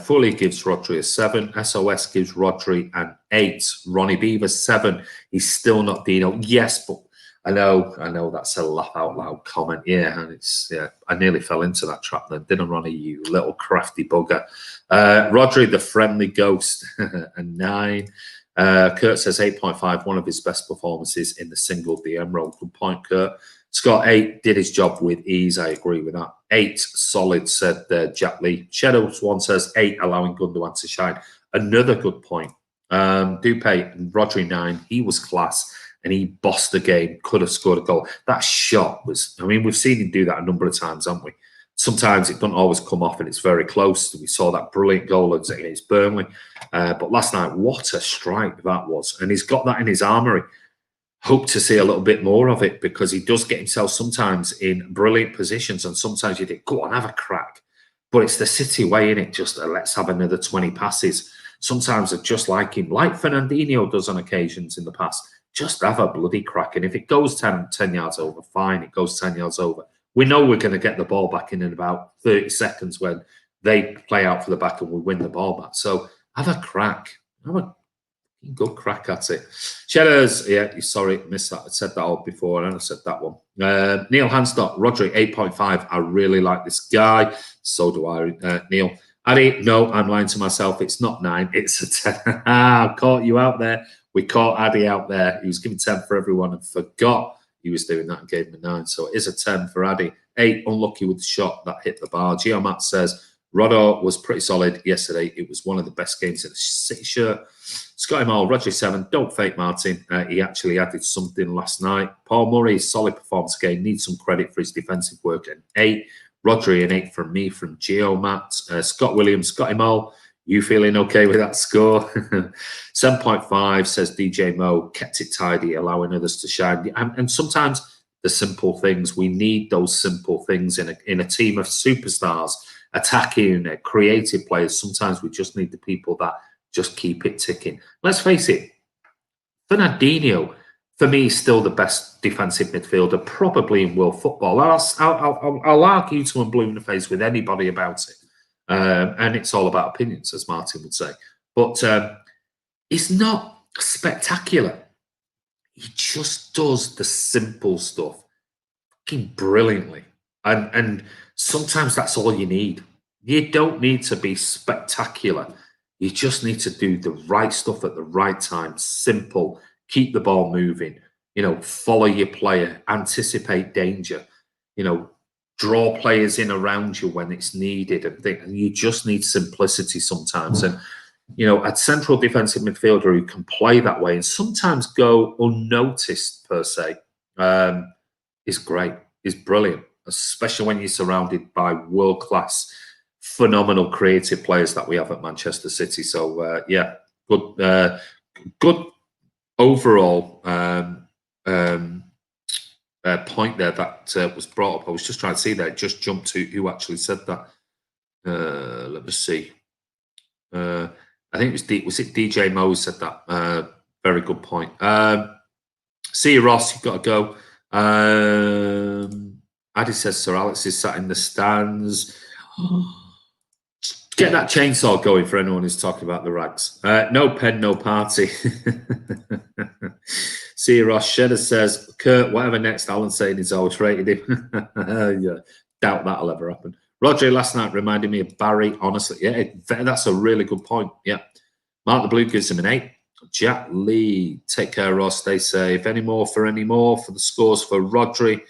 Fully gives Rodri a 7. SOS gives Rodri an 8. Ronnie Beaver 7. He's still not Dino. Yes, but I know that's a laugh out loud comment. Yeah, and it's I nearly fell into that trap then, didn't Ronnie? You little crafty bugger. Rodri the friendly ghost a 9. Kurt says 8.5, one of his best performances in the single DM role. Good point, Kurt. Scott 8 did his job with ease. I agree with that. 8 solid, said Jack Lee. Shadows 1 says 8, allowing Gundogan to shine. Another good point. Dupe Rodri 9. He was class and he bossed the game. Could have scored a goal. That shot was. I mean, we've seen him do that a number of times, haven't we? Sometimes it doesn't always come off and it's very close. We saw that brilliant goal against Burnley. But last night, what a strike that was. And he's got that in his armoury. Hope to see a little bit more of it because he does get himself sometimes in brilliant positions. And sometimes you think, go on, have a crack. But it's the City way, innit? Just let's have another 20 passes. Sometimes it's just like him, like Fernandinho does on occasions in the past. Just have a bloody crack. And if it goes 10 yards over, fine. It goes 10 yards over. We know we're going to get the ball back in about 30 seconds when they play out for the back and we win the ball back. So have a crack. Have a good crack at it. Cheddars, yeah, sorry, missed that. I said that all before and I said that one. Neil Hanstock, Rodri, 8.5. I really like this guy. So do I, Neil. Addy, no, I'm lying to myself. It's not 9. It's a 10. I caught you out there. We caught Addy out there. He was giving 10 for everyone and forgot he was doing that and gave him a 9. So it is a 10 for Addy. 8, unlucky with the shot that hit the bar. Geomat says, Roddo was pretty solid yesterday. It was one of the best games in the City shirt. Scotty Mall, Rodri 7. Don't fake Martin. He actually added something last night. Paul Murray, solid performance again. Needs some credit for his defensive work. An 8. Rodri, an 8 from me, from Geomat. Scott Williams, Scotty Mall. You feeling okay with that score? 7.5 says DJ Mo, kept it tidy, allowing others to shine. And sometimes the simple things, we need those simple things in a team of superstars, attacking, creative players. Sometimes we just need the people that just keep it ticking. Let's face it, Fernandinho, for me, is still the best defensive midfielder, probably in world football. I'll argue to and blue in the face with anybody about it. And it's all about opinions, as Martin would say. But it's not spectacular. He just does the simple stuff fucking brilliantly. And sometimes that's all you need. You don't need to be spectacular. You just need to do the right stuff at the right time. Simple. Keep the ball moving. You know, follow your player. Anticipate danger. You know, draw players in around you when it's needed and you just need simplicity sometimes. And, you know, a central defensive midfielder who can play that way and sometimes go unnoticed per se is great, is brilliant, especially when you're surrounded by world-class, phenomenal creative players that we have at Manchester City. So, yeah, good overall point there that was brought up. I was just trying to see that. It just jumped to who actually said that. Let me see. I think it was it DJ Mo said that. Very good point. See you, Ross. You've got to go. Addy says Sir Alex is sat in the stands. Get that chainsaw going for anyone who's talking about the rags. No pen, no party. See you, Ross. Shedder says, Kurt, whatever next Alan saying is always rated him. Yeah, doubt that'll ever happen. Roger last night reminded me of Barry, honestly. Yeah, that's a really good point. Yeah. Mark the Blue gives him an 8. Jack Lee, take care, Ross. Stay safe. Any more for the scores for Rodri.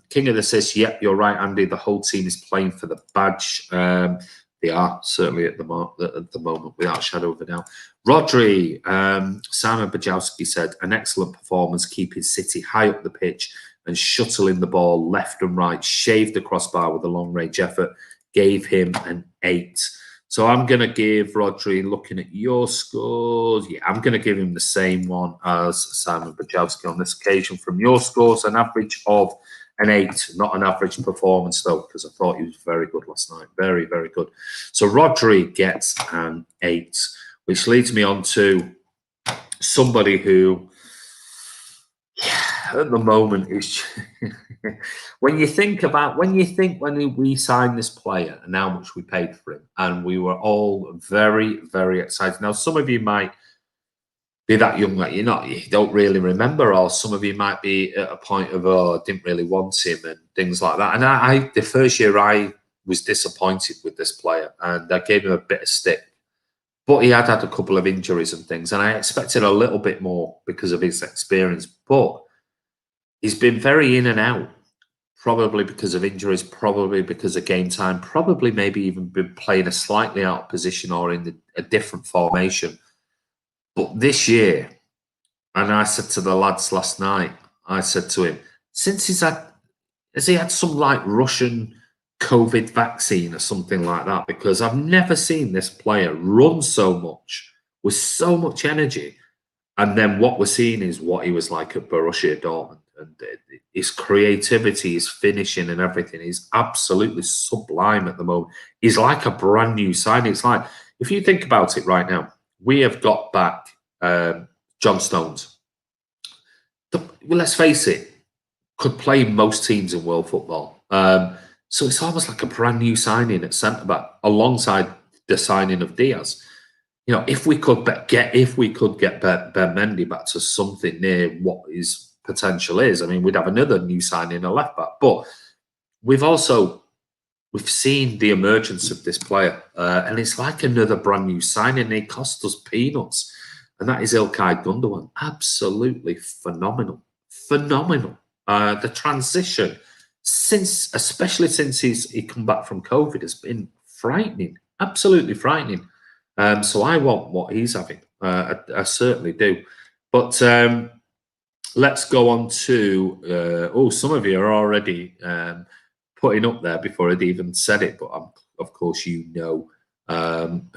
King of the says, yep, you're right, Andy. The whole team is playing for the badge. They are certainly at the moment, without a shadow of a doubt. Rodri, Simon Bajowski said, an excellent performance, keeping City high up the pitch and shuttling the ball left and right, shaved the crossbar with a long-range effort, gave him an 8. So I'm going to give Rodri, looking at your scores, yeah, I'm going to give him the same one as Simon Bajowski on this occasion. From your scores, an average of an 8, not an average performance, though, because I thought he was very good last night. Very, very good. So Rodri gets an 8, which leads me on to somebody who, at the moment, is when we signed this player and how much we paid for him, and we were all very, very excited. Now, some of you might be that young that you don't really remember, or some of you might be at a point of, oh, I didn't really want him and things like that. And the first year I was disappointed with this player, and I gave him a bit of stick. But he had a couple of injuries and things, and I expected a little bit more because of his experience. But he's been very in and out, probably because of injuries, probably because of game time, probably maybe even been playing a slightly out of position or in a different formation. But this year, and I said to the lads last night, I said to him, has he had some like Russian COVID vaccine or something like that? Because I've never seen this player run so much with so much energy. And then what we're seeing is what he was like at Borussia Dortmund. And his creativity, his finishing and everything is absolutely sublime at the moment. He's like a brand new signing. It's like, if you think about it right now, we have got back John Stones. Well, let's face it, could play most teams in world football. So it's almost like a brand new signing at centre-back alongside the signing of Diaz. You know, if we could get Ben Mendy back to something near what his potential is, I mean, we'd have another new signing, a left-back. But we've seen the emergence of this player, and it's like another brand new signing. It cost us peanuts, and that is İlkay Gundogan. Absolutely phenomenal. The transition, especially since he come back from COVID, has been frightening, absolutely frightening. So I want what he's having. I certainly do. But let's go on to some of you are already putting up there before I'd even said it, but of course you know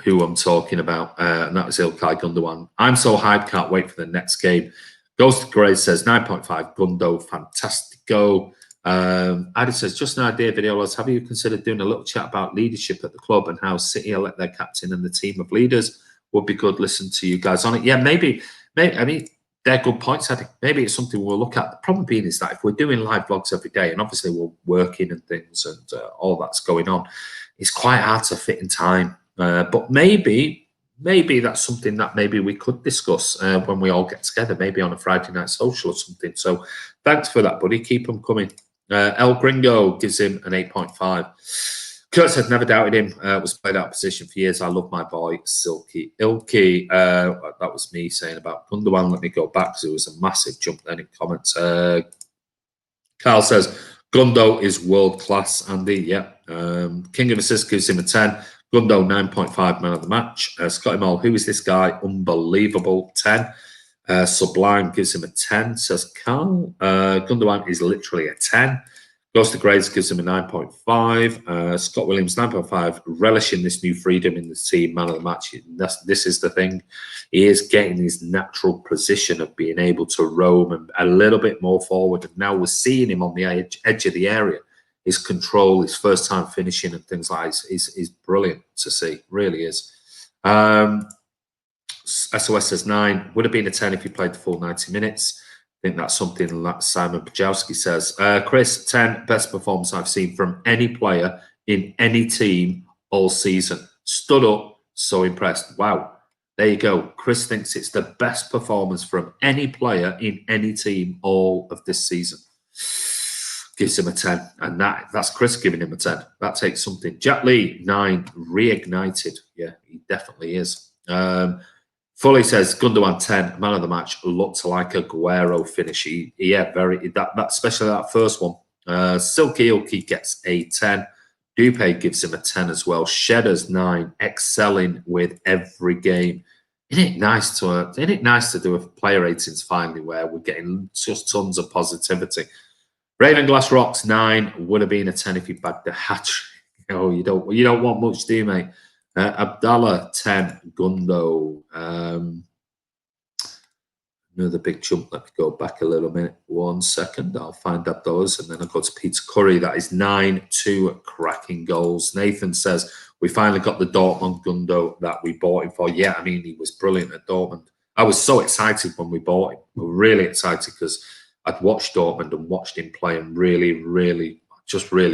who I'm talking about, and that was İlkay Gundogan. I'm so hyped, can't wait for the next game. Ghost of Grey says 9.5 Gundo, fantastico. Adi says, just an idea, videos. Have you considered doing a little chat about leadership at the club and how City elect their captain and the team of leaders? Would be good. Listen to you guys on it. Yeah, maybe. I mean, they're good points, Adi. Maybe it's something we'll look at. The problem being is that if we're doing live vlogs every day, and obviously we're working and things and all that's going on, it's quite hard to fit in time. But maybe that's something that maybe we could discuss when we all get together, maybe on a Friday night social or something. So thanks for that, buddy. Keep them coming. El Gringo gives him an 8.5. Kurt said, never doubted him. Was played out of position for years. I love my boy, Silky Ilky. That was me saying about Gundogan. Let me go back because it was a massive jump then in comments. Carl says, Gundo is world class, Andy. Yeah. King of Assists gives him a 10. Gundo, 9.5 man of the match. Scotty Moll, who is this guy? Unbelievable, 10. Sublime gives him a 10, says Carl. Gundogan is literally a 10. Ghost of Grades gives him a 9.5. Scott Williams, 9.5. Relishing this new freedom in the team, man of the match. This is the thing. He is getting his natural position of being able to roam and a little bit more forward. And now we're seeing him on the edge of the area. His control, his first time finishing and things like that is brilliant to see. Really is. SOS says 9. Would have been a 10 if he played the full 90 minutes. I think that's something that Simon Bajowski says. Chris, 10, best performance I've seen from any player in any team all season. Stood up, so impressed. Wow. There you go. Chris thinks it's the best performance from any player in any team all of this season. Gives him a 10. And that's Chris giving him a 10. That takes something. Jack Lee, 9, reignited. Yeah, he definitely is. Foley says Gundogan 10, man of the match, looked like a Aguero finish. Yeah, very that especially that first one. Silky Ilky gets a 10. Dupe gives him a 10 as well. Shedder's 9, excelling with every game. Isn't it nice to do a player ratings finally where we're getting just tons of positivity? Ravenglass Rocks 9 would have been a 10 if you bagged the hat-trick. Oh, you don't want much, do you, mate? Abdallah 10, Gundo. Another big jump. Let me go back a little minute. 1 second. I'll find Abdallah's, and then I'll go to Peter Curry. That is 9, 2 cracking goals. Nathan says we finally got the Dortmund Gundo that we bought him for. Yeah, I mean, he was brilliant at Dortmund. I was so excited when we bought him. We were really excited because I'd watched Dortmund and watched him play and really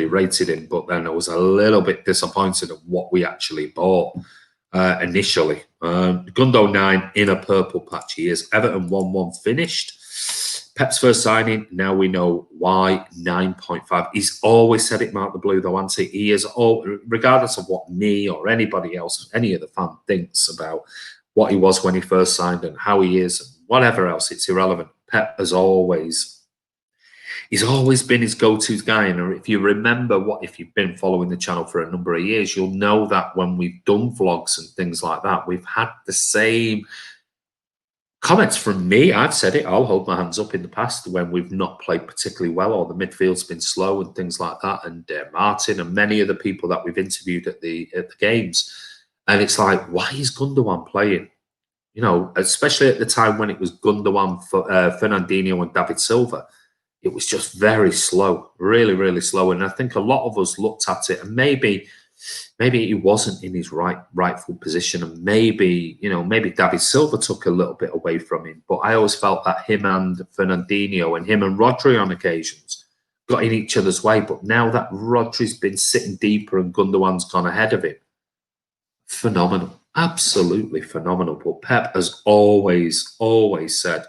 rated him. But then I was a little bit disappointed at what we actually bought initially. Gundo 9 in a purple patch. He is. Everton 1-1 finished. Pep's first signing. Now we know why. 9.5. He's always said it, Mark the Blue, though, hasn't he? He is all, regardless of what me or anybody else, any of the fan thinks about what he was when he first signed and how he is, and whatever else, it's irrelevant. Pep has always been his go-to guy. And if you remember if you've been following the channel for a number of years, you'll know that when we've done vlogs and things like that, we've had the same comments from me. I've said it, I'll hold my hands up, in the past when we've not played particularly well or the midfield's been slow and things like that. And Martin and many of the people that we've interviewed at the games. And it's like, why is Gundogan playing? You know, especially at the time when it was Gundogan, Fernandinho and David Silva. It was just very slow, really slow. And I think a lot of us looked at it, and maybe he wasn't in his rightful position, and maybe David Silva took a little bit away from him. But I always felt that him and Fernandinho and him and Rodri on occasions got in each other's way. But now that Rodri's been sitting deeper and Gundogan's gone ahead of him, phenomenal, absolutely phenomenal. But Pep has always said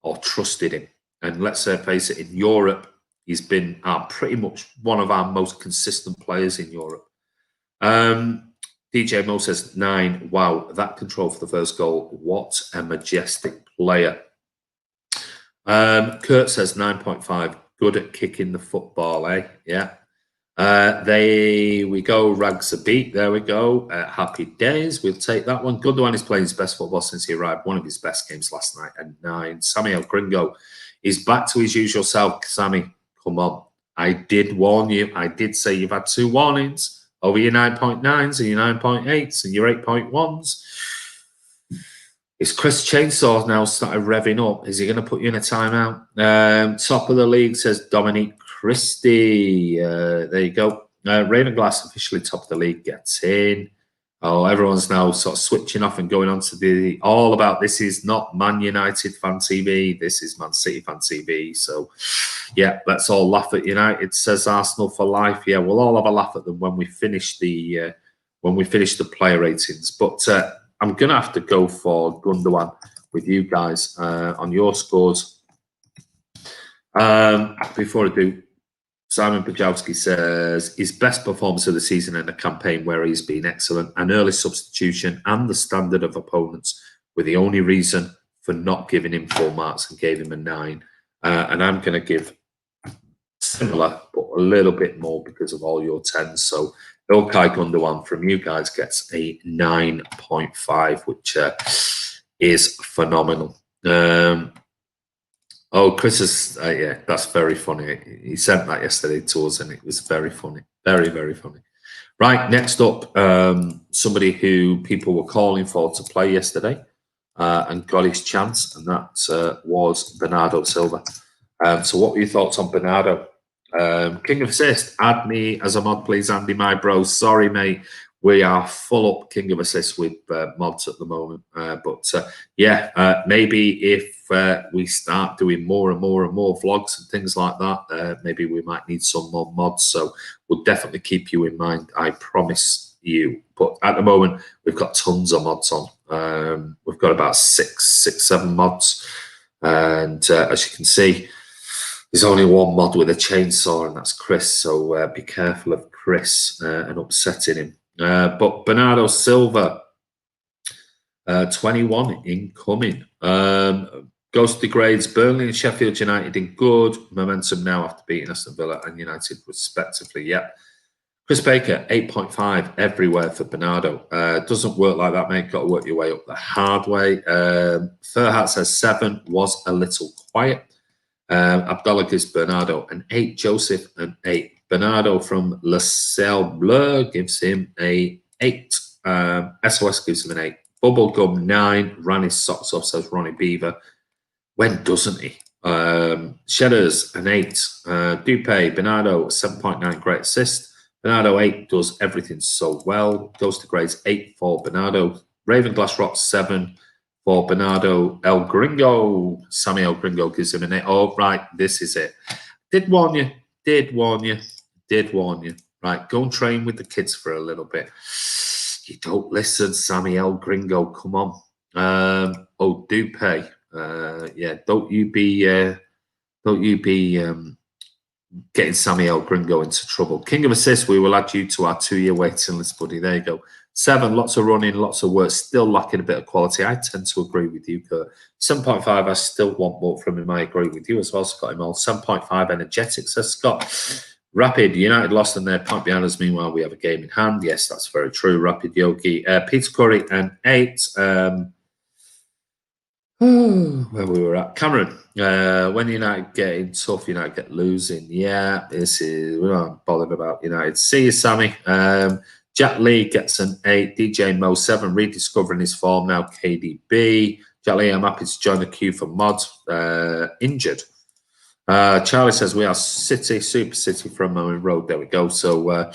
or trusted him. And let's face it, in Europe, he's been pretty much one of our most consistent players in Europe. DJ Mo says 9. Wow, that control for the first goal. What a majestic player. Kurt says 9.5. Good at kicking the football, eh? Yeah. There we go. Rags a beat. There we go. Happy days. We'll take that one. Gundogan is playing his best football since he arrived. One of his best games last night at 9. Samuel Gringo is back to his usual self. Sammy, come on. I did warn you. I did say you've had 2 warnings over your 9.9s and your 9.8s and your 8.1s. Is Chris Chainsaw now started revving up? Is he going to put you in a timeout? Top of the league, says Dominique Christie. There you go. Ravenglass officially top of the league gets in. Oh, everyone's now sort of switching off and going on to the all about this is not Man United fan TV. This is Man City fan TV. So, yeah, let's all laugh at United. Says Arsenal for life. Yeah, we'll all have a laugh at them when we finish the player ratings. But I'm gonna have to go for Gundogan with you guys on your scores. Before I do, Simon Pajowski says his best performance of the season in a campaign where he's been excellent. An early substitution and the standard of opponents were the only reason for not giving him full marks and gave him a 9. And I'm going to give similar, but a little bit more because of all your 10s. So Ilkay Gundogan from you guys gets a 9.5, which is phenomenal. Oh, Chris is, yeah, that's very funny. He sent that yesterday to us and it was very funny. Very funny. Right, next up, somebody who people were calling for to play yesterday and got his chance, and that was Bernardo Silva. So what were your thoughts on Bernardo? King of Assist, add me as a mod, please, Andy, my bro. Sorry, mate. We are full up King of Assist with mods at the moment. Yeah, maybe if we start doing more and more vlogs and things like that, maybe we might need some more mods. So we'll definitely keep you in mind, I promise you. But at the moment, we've got tons of mods on. We've got about six, 7 mods. And as you can see, there's only one mod with a chainsaw, and that's Chris. So be careful of Chris and upsetting him. But Bernardo Silva, 21 incoming. Goes to grades. Burnley and Sheffield United in good momentum now after beating Aston Villa and United respectively. Yeah. Chris Baker, 8.5 everywhere for Bernardo. Doesn't work like that, mate. Got to work your way up the hard way. Furhat says 7 was a little quiet. Abdullah gives Bernardo an 8. Joseph an 8. Bernardo from Le Ciel Bleu gives him a 8. SOS gives him an 8. Bubblegum 9. Ran his socks off, says Ronnie Beaver. When doesn't he? Shedders an 8. Dupe, Bernardo 7.9. Great assist. Bernardo 8 does everything so well. Goes to grades 8 for Bernardo. Raven Glass Rock 7 for Bernardo. El Gringo. Sammy El Gringo gives him an 8. Oh, right. This is it. Did warn you. Did warn you. Did warn you. Right. Go and train with the kids for a little bit. You don't listen, Sammy El Gringo. Come on. Oh, Dupe. Yeah. Don't you be getting Sammy El Gringo into trouble. King of Assists, we will add you to our 2-year waiting list, buddy. There you go. 7, lots of running, lots of work, still lacking a bit of quality. I tend to agree with you, Kurt. 7.5, I still want more from him. I agree with you as well, Scott Imol. 7.5, energetic, says Scott. Rapid, United lost and they're point behind us. Meanwhile, we have a game in hand. Yes, that's very true. Rapid Yogi. Peter Curry, an 8. Where we were at. Cameron, when United getting tough, United get losing. Yeah, this is, we're not bothered about United. See you, Sammy. Jack Lee gets an 8. DJ Mo 7, rediscovering his form now. KDB. Jack Lee, I'm happy to join the queue for mods. Injured. Charlie says we are City, Super City from Moen Road. There we go. So, what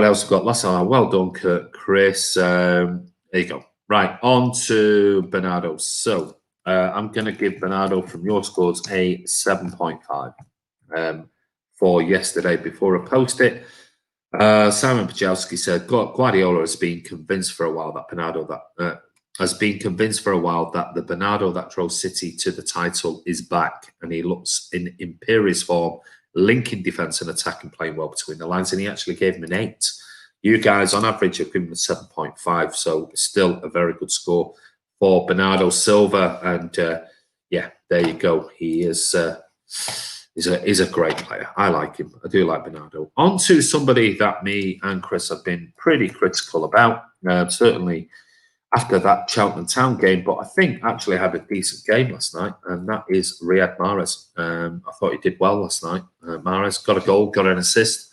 else we got? Last time, well done, Kurt. Chris. There you go. Right, on to Bernardo. So I'm going to give Bernardo from your scores a 7.5 for yesterday before I post it. Simon Pajowski said Guardiola has been convinced for a while that the Bernardo that drove City to the title is back, and he looks in imperious form, linking defence and attack and playing well between the lines, and he actually gave him an 8. You guys, on average, have given him a 7.5, so still a very good score for Bernardo Silva. And yeah, there you go. He is he's a great player. I like him. I do like Bernardo. On to somebody that me and Chris have been pretty critical about, certainly after that Cheltenham Town game, but I think actually had a decent game last night, and that is Riyad Mahrez. I thought he did well last night. Mahrez got a goal, got an assist.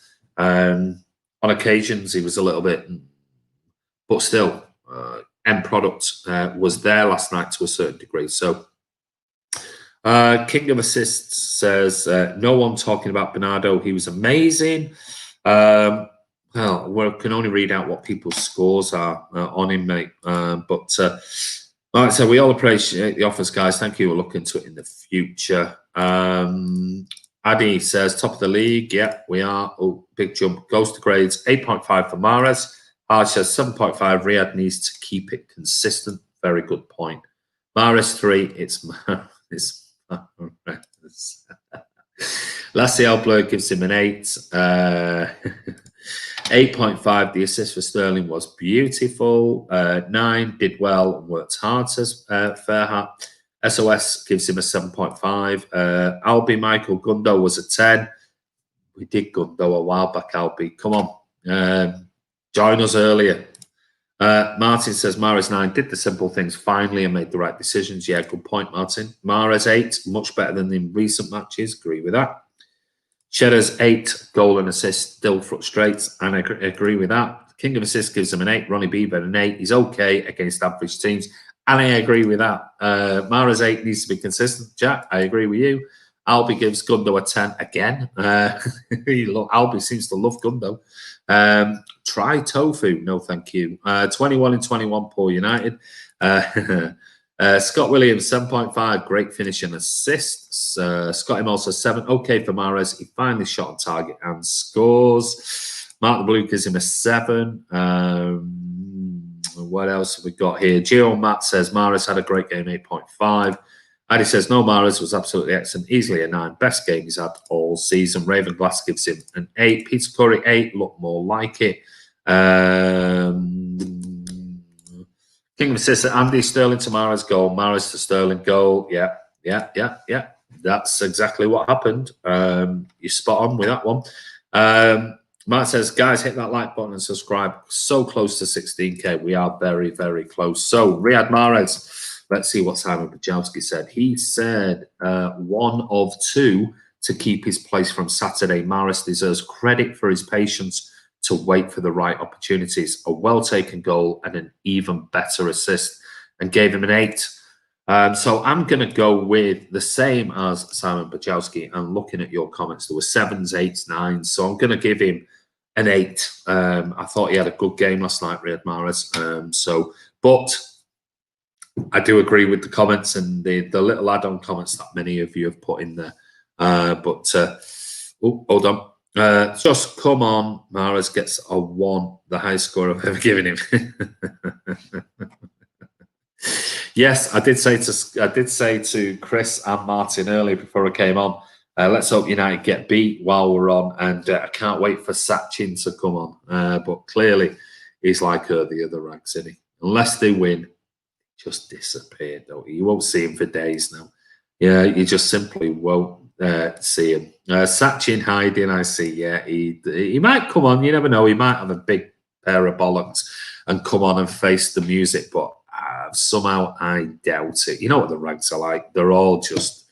On occasions, he was a little bit, but still, end product was there last night to a certain degree. So, King of Assists says, no one talking about Bernardo. He was amazing. Well, we can only read out what people's scores are on him, mate. But all right, so we all appreciate the offers, guys. Thank you. We'll look into it in the future. Addy says, top of the league. Yeah, we are. Oh, big jump. Goes to grades. 8.5 for Mahrez. Harsh says 7.5. Riyad needs to keep it consistent. Very good point. Mahrez 3. It's Mahrez. Lassiel Blur gives him an 8. 8.5. The assist for Sterling was beautiful. 9. Did well and worked hard, says Fairhat. SOS gives him a 7.5. Albi Michael Gundo was a 10. We did Gundo a while back, Albi. Come on. Join us earlier. Martin says Mahrez 9 did the simple things finally and made the right decisions. Yeah, good point, Martin. Mahrez 8, much better than in recent matches. Agree with that. Cheddar's 8, goal and assist, still frustrates, and I agree with that. King of Assists gives him an 8. Ronnie Beaver an 8. He's okay against average teams. And I agree with that. Mahrez 8 needs to be consistent. Jack, I agree with you. Albi gives Gundo a 10 again. Albi seems to love Gundo. Try tofu. No, thank you. 21 and 21, poor United. Scott Williams, 7.5. Great finish and assists. Scott him also 7. Okay for Mahrez. He finally shot on target and scores. Mark the Blue gives him a 7. What else have we got here? Gio Matt says Mahrez had a great game, 8.5. Addy says no, Mahrez was absolutely excellent, easily a 9. Best game he's had all season. Raven Glass gives him an 8. Peter Curry 8. Look more like it. King of Assists, Andy Sterling to Mahrez goal. Mahrez to Sterling goal. Yeah. That's exactly what happened. You're spot on with that one. Matt says, guys, hit that like button and subscribe. So close to 16K. We are very, very close. So, Riyad Mahrez, let's see what Simon Bajowski said. He said 1 of 2 to keep his place from Saturday. Mahrez deserves credit for his patience to wait for the right opportunities. A well-taken goal and an even better assist, and gave him an 8. So I'm going to go with the same as Simon Bajowski. And looking at your comments, there were 7s, 8s, 9s. So I'm going to give him an 8. I thought he had a good game last night, Riyad Mahrez. But I do agree with the comments and the little add-on comments that many of you have put in there. Hold on. Just come on, Mahrez gets a 1, the highest score I've ever given him. Yes, I did say to Chris and Martin earlier before I came on, let's hope United get beat while we're on, and I can't wait for Sachin to come on. But clearly, he's like the other rags, isn't he? Unless they win, just disappear, don't you? You won't see him for days now. Yeah, you just simply won't see him. Sachin hiding, I see. Yeah, he might come on. You never know. He might have a big pair of bollocks and come on and face the music, but somehow I doubt it. You know what the rags are like? They're all just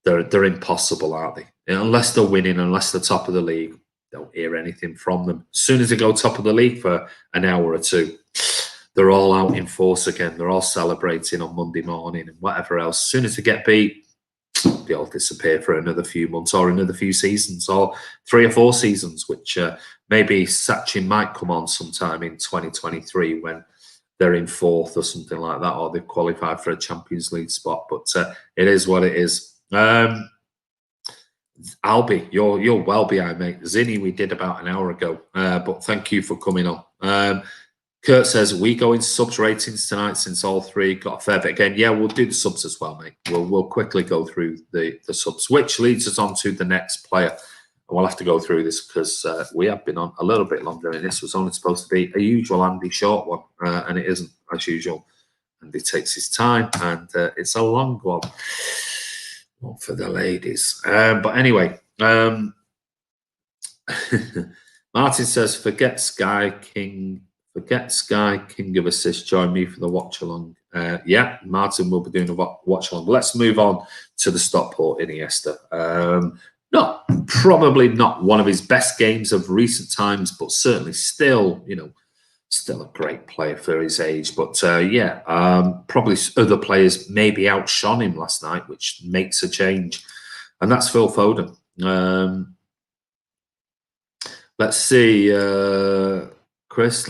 they're impossible, aren't they? Unless they're winning, unless they're top of the league, don't hear anything from them. As soon as they go top of the league for an hour or two, they're all out in force again. They're all celebrating on Monday morning and whatever else. As soon as they get beat, they all disappear for another few months or another few seasons or 3 or 4 seasons, which maybe Sachin might come on sometime in 2023 when they're in 4th or something like that, or they've qualified for a Champions League spot. But it is what it is. Albie, you're well behind, mate. Zinni, we did about an hour ago, but thank you for coming on. Kurt says, we go in subs ratings tonight since all 3 got a fair bit again. Yeah, we'll do the subs as well, mate. We'll quickly go through the subs, which leads us on to the next player. And we'll have to go through this because we have been on a little bit longer, and this was only supposed to be a usual Andy short one, and it isn't, as usual. Andy takes his time, and it's a long one. Not for the ladies. But anyway, Martin says, forget Sky King of Assist. Join me for the watch along. Yeah, Martin will be doing a watch along. Let's move on to the Stockport Iniesta. Probably not one of his best games of recent times, but certainly still, still a great player for his age. But probably other players maybe outshone him last night, which makes a change. And that's Phil Foden. Let's see. Chris,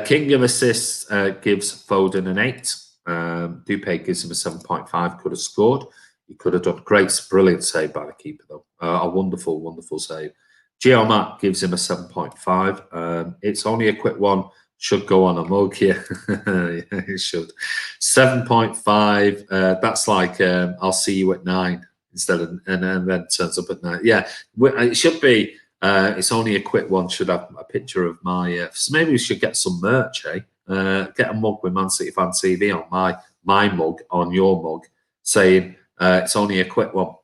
King of Assists gives Foden an 8. Dupé gives him a 7.5. Could have scored. He could have done great, brilliant save by the keeper, though. A wonderful, wonderful save. Geomat gives him a 7.5. It's only a quick one. Should go on a mug. Yeah, yeah, it should. 7.5. That's like I'll see you at 9 instead of, and then turns up at 9. Yeah, it should be. It's only a quick one. Should have a picture of my. So maybe we should get some merch, eh? Get a mug with Man City Fan TV on my mug, on your mug, saying it's only a quick one.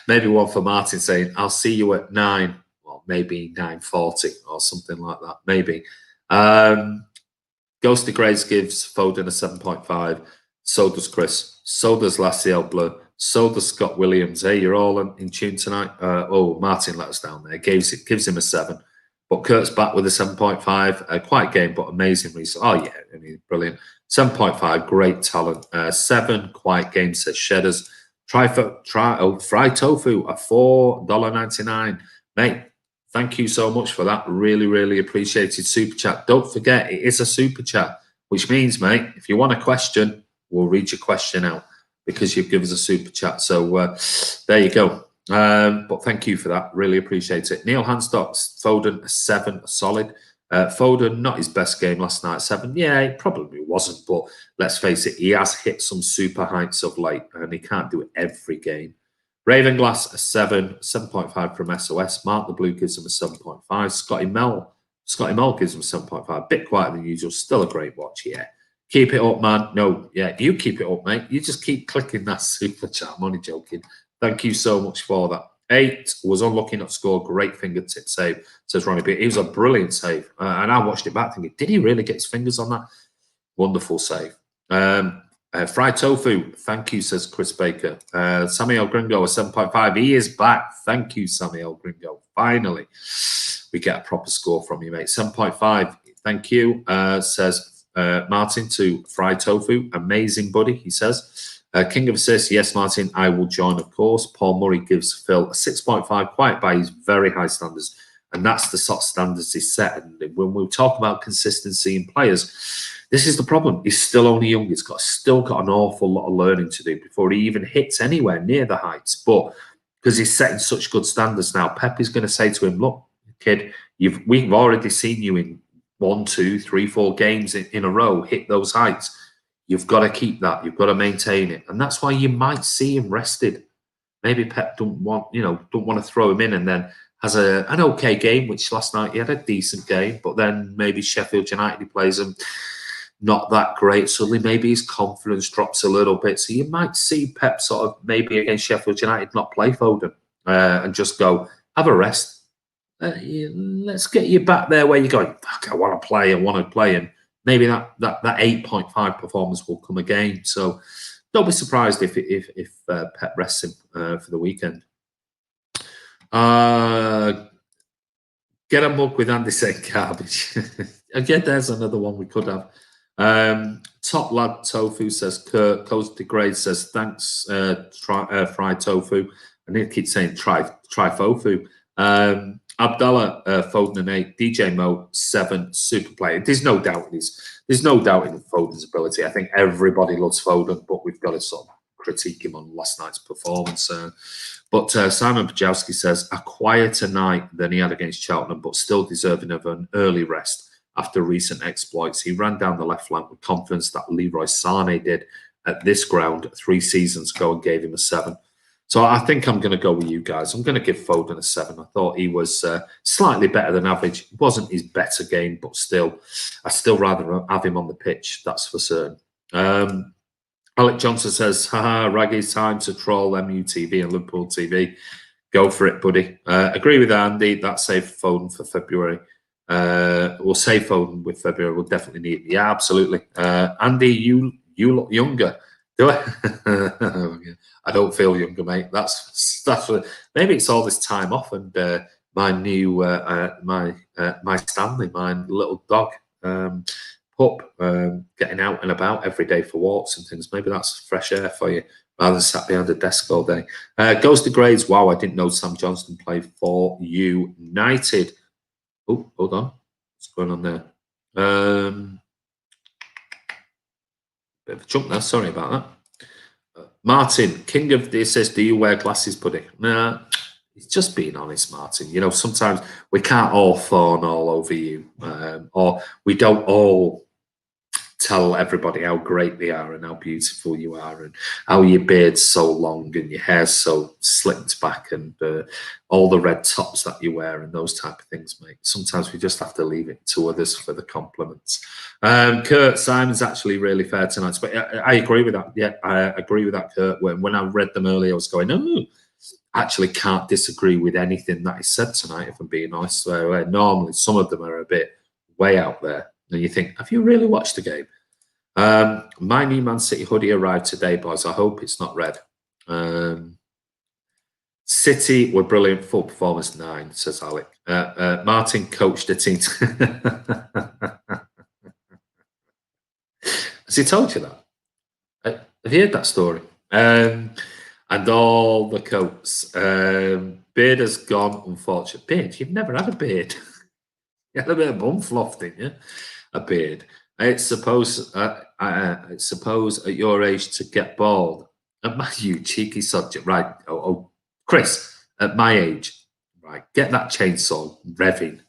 Maybe one for Martin saying, "I'll see you at 9." Well, maybe 9:40 or something like that. Maybe. Ghosty Grace gives Foden a 7.5. So does Chris. So does Lassiel Bleu. So does Scott Williams. Hey, you're all in tune tonight. Martin let us down there. Gives him a 7. But Kurt's back with a 7.5. Quiet game, but amazing result. Oh, yeah, I mean, brilliant. 7.5, great talent. 7, quiet game, says Shedders. Fried tofu, a $4.99. Mate, thank you so much for that. Really, really appreciated super chat. Don't forget, it is a super chat, which means, mate, if you want a question, we'll read your question out because you've given us a super chat. So there you go. But thank you for that. Really appreciate it. Neil Hanstocks, Foden, a 7, a solid. Foden, not his best game last night, 7. Yeah, it probably wasn't, but let's face it, he has hit some super heights of late, and he can't do it every game. Ravenglass, a 7, 7.5 from SOS. Mark the Blue gives him a 7.5. Scotty Mel gives him a 7.5. Bit quieter than usual, still a great watch, yeah. Keep it up, man. No, yeah, you keep it up, mate. You just keep clicking that super chat. I'm only joking. Thank you so much for that. 8 was unlucky not to score. Great fingertip save, says Ronnie B. It was a brilliant save. And I watched it back thinking, did he really get his fingers on that? Wonderful save. Fried tofu, thank you, says Chris Baker. Samuel Gringo, a 7.5. He is back. Thank you, Samuel Gringo. Finally, we get a proper score from you, mate. 7.5. Thank you, says Martin to Fried Tofu. Amazing, buddy, he says. King of Assists, yes, Martin, I will join, of course. Paul Murray gives Phil a 6.5, quite by his very high standards. And that's the sort of standards he set. And when we talk about consistency in players, this is the problem. He's still only young. He's still got an awful lot of learning to do before he even hits anywhere near the heights. But because he's setting such good standards now, Pep is going to say to him, look, kid, we've already seen you in 1, 2, 3, 4 games in a row hit those heights. You've got to keep that. You've got to maintain it. And that's why you might see him rested. Maybe Pep don't want to throw him in and then has an okay game, which last night he had a decent game, but then maybe Sheffield United, he plays him not that great. Suddenly maybe his confidence drops a little bit. So you might see Pep sort of maybe against Sheffield United not play Foden and just go, have a rest. Let's get you back there where you're going, fuck, I want to play. And maybe that 8.5 performance will come again. So don't be surprised if Pep rests him for the weekend. Get a mug with Andy saying garbage. Again, there's another one we could have. Top Lad Tofu says, Kurt Coast Degrade says, thanks, Fried Tofu. And he keeps saying, try Fofu. Abdallah, Foden and 8, DJ Mo 7, super player. There's no doubt in Foden's ability. I think everybody loves Foden, but we've got to sort of critique him on last night's performance. But Simon Pajowski says, a quieter night than he had against Cheltenham, but still deserving of an early rest after recent exploits. He ran down the left flank with confidence that Leroy Sané did at this ground 3 seasons ago and gave him a 7. So I think I'm going to go with you guys. I'm going to give Foden a 7. I thought he was slightly better than average. It wasn't his better game, but still, I still rather have him on the pitch. That's for certain. Alec Johnson says, haha, Raggy's time to troll MUTV and Liverpool TV. Go for it, buddy. Agree with Andy. That's safe Foden for February. We'll save Foden with February. We'll definitely need it. Yeah, absolutely. Andy, you look younger. Do I? I don't feel younger, mate. That's what, maybe it's all this time off and my new my Stanley, my little dog pup, getting out and about every day for walks and things. Maybe that's fresh air for you rather than sat behind a desk all day. Goes to grades. Wow, I didn't know Sam Johnston played for United. Oh, hold on. What's going on there? Bit of a chunk there. Sorry about that. Martin, king of the assist. Do you wear glasses, buddy? Nah, it's just being honest, Martin. You know, sometimes we can't all fawn all over you, or we don't all tell everybody how great they are and how beautiful you are and how your beard's so long and your hair's so slicked back and all the red tops that you wear and those type of things, mate. Sometimes we just have to leave it to others for the compliments. Kurt, Simon's actually really fair tonight. But I agree with that. Yeah, I agree with that, Kurt. When I read them earlier, I was going, oh, actually can't disagree with anything that he said tonight, if I'm being honest. So, normally, some of them are a bit way out there. And you think, have you really watched the game? My new Man City hoodie arrived today, boys. I hope it's not red. City were brilliant. Full performance 9, says Alec. Martin coached a team. Has he told you that? Have you heard that story? And all the coats. Beard has gone, unfortunately. Beard? You've never had a beard. You had a bit of bum fluff, didn't you? A beard. It's supposed at your age to get bald. You cheeky subject. Right. Oh, Chris, at my age, right, get that chainsaw revving.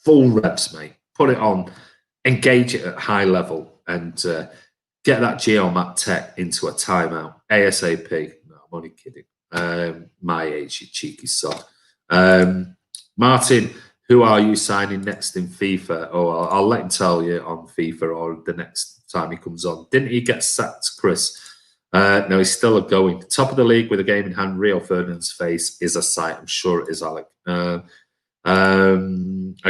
Full reps, mate. Put it on. Engage it at high level and get that Geomat tech into a timeout. ASAP. No, I'm only kidding. My age, you cheeky sod. Martin, who are you signing next in FIFA? Oh, I'll let him tell you on FIFA or the next time he comes on. Didn't he get sacked, Chris? No, he's still going. Top of the league with a game in hand. Rio Ferdinand's face is a sight. I'm sure it is, Alec. A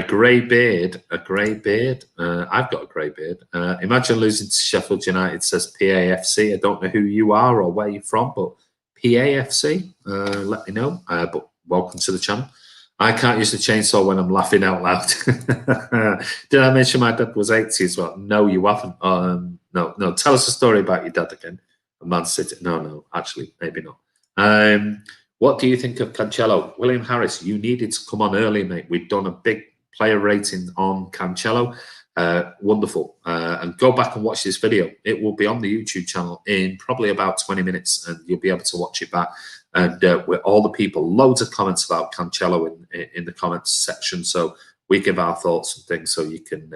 grey beard. A grey beard. I've got a grey beard. Imagine losing to Sheffield United, says PAFC. I don't know who you are or where you're from, but PAFC, let me know. But welcome to the channel. I can't use the chainsaw when I'm laughing out loud. Did I mention my dad was 80 as well? No, you haven't. No. Tell us a story about your dad again. Man City. No, actually, maybe not. What do you think of Cancelo? William Harris, you needed to come on early, mate. We've done a big player rating on Cancelo. Wonderful. And go back and watch this video. It will be on the YouTube channel in probably about 20 minutes, and you'll be able to watch it back. And with all the people, loads of comments about Cancelo in the comments section. So we give our thoughts and things, so you can.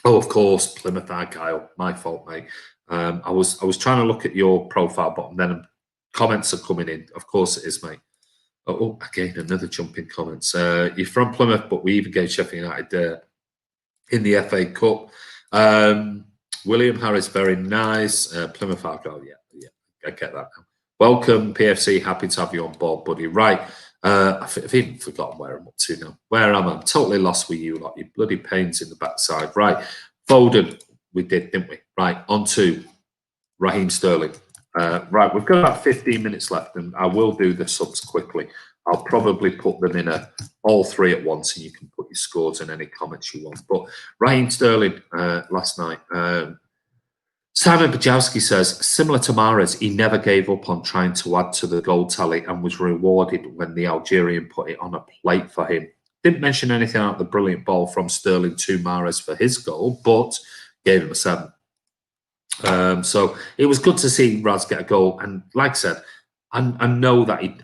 Oh, of course, Plymouth Argyle. My fault, mate. I was trying to look at your profile button, then comments are coming in. Of course it is, mate. Oh, again, another jump in comments. You're from Plymouth, but we even gave Sheffield United in the FA Cup. William Harris, very nice. Plymouth Argyle, yeah, I get that now. Welcome, PFC. Happy to have you on board, buddy. Right. I've even forgotten where I'm up to now. Where am I? I'm totally lost with you, like you bloody pains in the backside. Right. Foden, we did, didn't we? Right. On to Raheem Sterling. Right. We've got about 15 minutes left, and I will do the subs quickly. I'll probably put them in all three at once, and you can put your scores and any comments you want. But Raheem Sterling last night. Simon Bajowski says, similar to Mahrez, he never gave up on trying to add to the goal tally and was rewarded when the Algerian put it on a plate for him. Didn't mention anything about the brilliant ball from Sterling to Mahrez for his goal, but gave him a 7. So it was good to see Raz get a goal. And like I said, I know that he,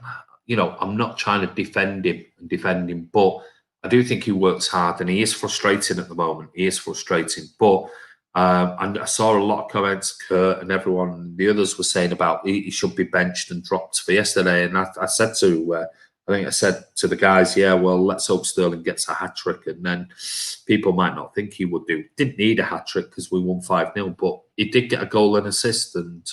I'm not trying to defend him, but I do think he works hard, and he is frustrating at the moment. He is frustrating, but and I saw a lot of comments, Kurt and everyone, the others were saying about he should be benched and dropped for yesterday. And I said to, I said to the guys, yeah, well, let's hope Sterling gets a hat trick, and then people might not think he would do. Didn't need a hat trick because we won 5-0, but he did get a goal and assist, and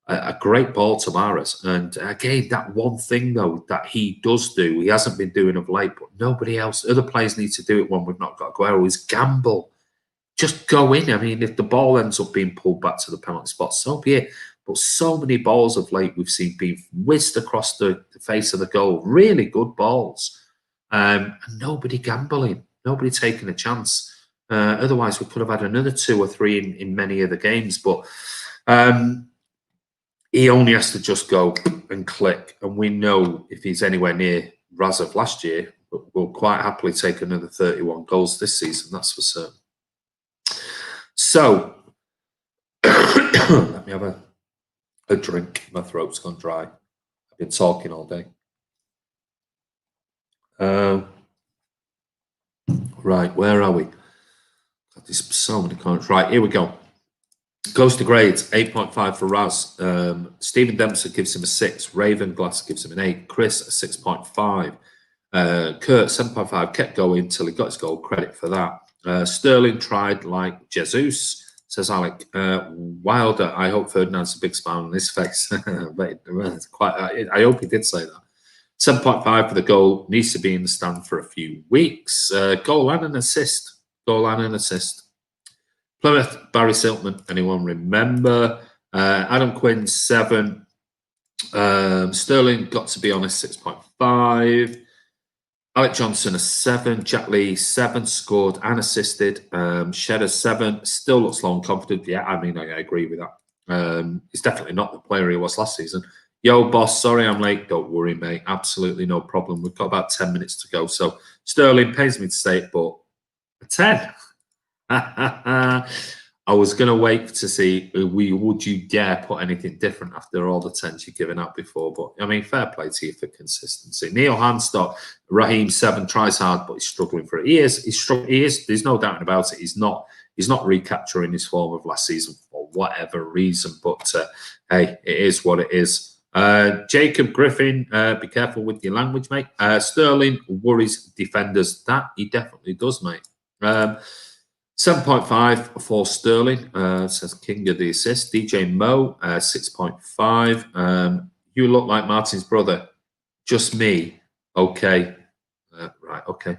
a great ball to Mahrez. And again, that one thing though that he does do, he hasn't been doing of late, but nobody else, other players need to do it when we've not got Aguero, is gamble. Just go in. I mean, if the ball ends up being pulled back to the penalty spot, so be it. But so many balls of late we've seen being whizzed across the face of the goal. Really good balls. And nobody gambling. Nobody taking a chance. Otherwise, we could have had another 2 or 3 in many of the games. But he only has to just go and click. And we know if he's anywhere near Raz of last year, we'll quite happily take another 31 goals this season. That's for certain. So, let me have a drink. My throat's gone dry. I've been talking all day. Right, where are we? God, there's so many comments. Right, here we go. Goes to grades, 8.5 for Raz. Stephen Dempster gives him a 6. Raven Glass gives him an 8. Chris, a 6.5. Kurt, 7.5. Kept going until he got his goal. Credit for that. Sterling tried like Jesus, says Alec. Wilder, I hope Ferdinand's a big smile on his face. I hope he did say that. 7.5 for the goal. Needs to be in the stand for a few weeks. Goal and an assist. Plymouth, Barry Siltman. Anyone remember? Adam Quinn, 7. Sterling, got to be honest, 6.5. Alec Johnson, a 7. Jack Lee, 7, scored and assisted. Shedder, 7. Still looks low and confident. Yeah, I mean, I agree with that. He's definitely not the player he was last season. Yo, boss, sorry I'm late. Don't worry, mate. Absolutely no problem. We've got about 10 minutes to go. So, Sterling, pains me to say it, but a 10. I was going to wait to see would you dare put anything different after all the 10s you've given out before. But, I mean, fair play to you for consistency. Neil Hanstock, Raheem, 7, tries hard, but he's struggling for it. He is. There's no doubt about it. He's not recapturing his form of last season for whatever reason. But, hey, it is what it is. Jacob Griffin, be careful with your language, mate. Sterling worries defenders. That he definitely does, mate. 7.5 for Sterling, says King of the assist. DJ Mo, 6.5. You look like Martin's brother. Just me. Okay. Right, okay.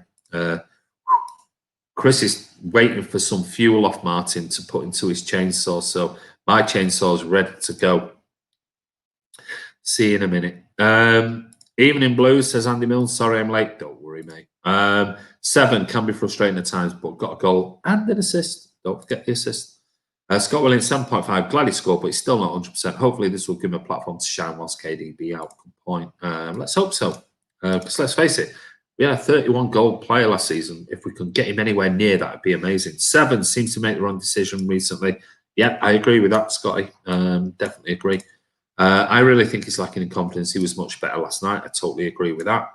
Chris is waiting for some fuel off Martin to put into his chainsaw, so my chainsaw is ready to go. See you in a minute. Evening Blues, says Andy Mills. Sorry I'm late. Don't worry, mate. 7 can be frustrating at times, but got a goal and an assist. Don't forget the assist. Scott Williams, 7.5. Glad he scored, but he's still not 100%. Hopefully this will give him a platform to shine whilst KDB out. Good point. Let's hope so. Because let's face it, we had a 31-goal player last season. If we could get him anywhere near that, it'd be amazing. 7 seems to make the wrong decision recently. Yeah, I agree with that, Scotty. Definitely agree. I really think he's lacking in confidence. He was much better last night. I totally agree with that.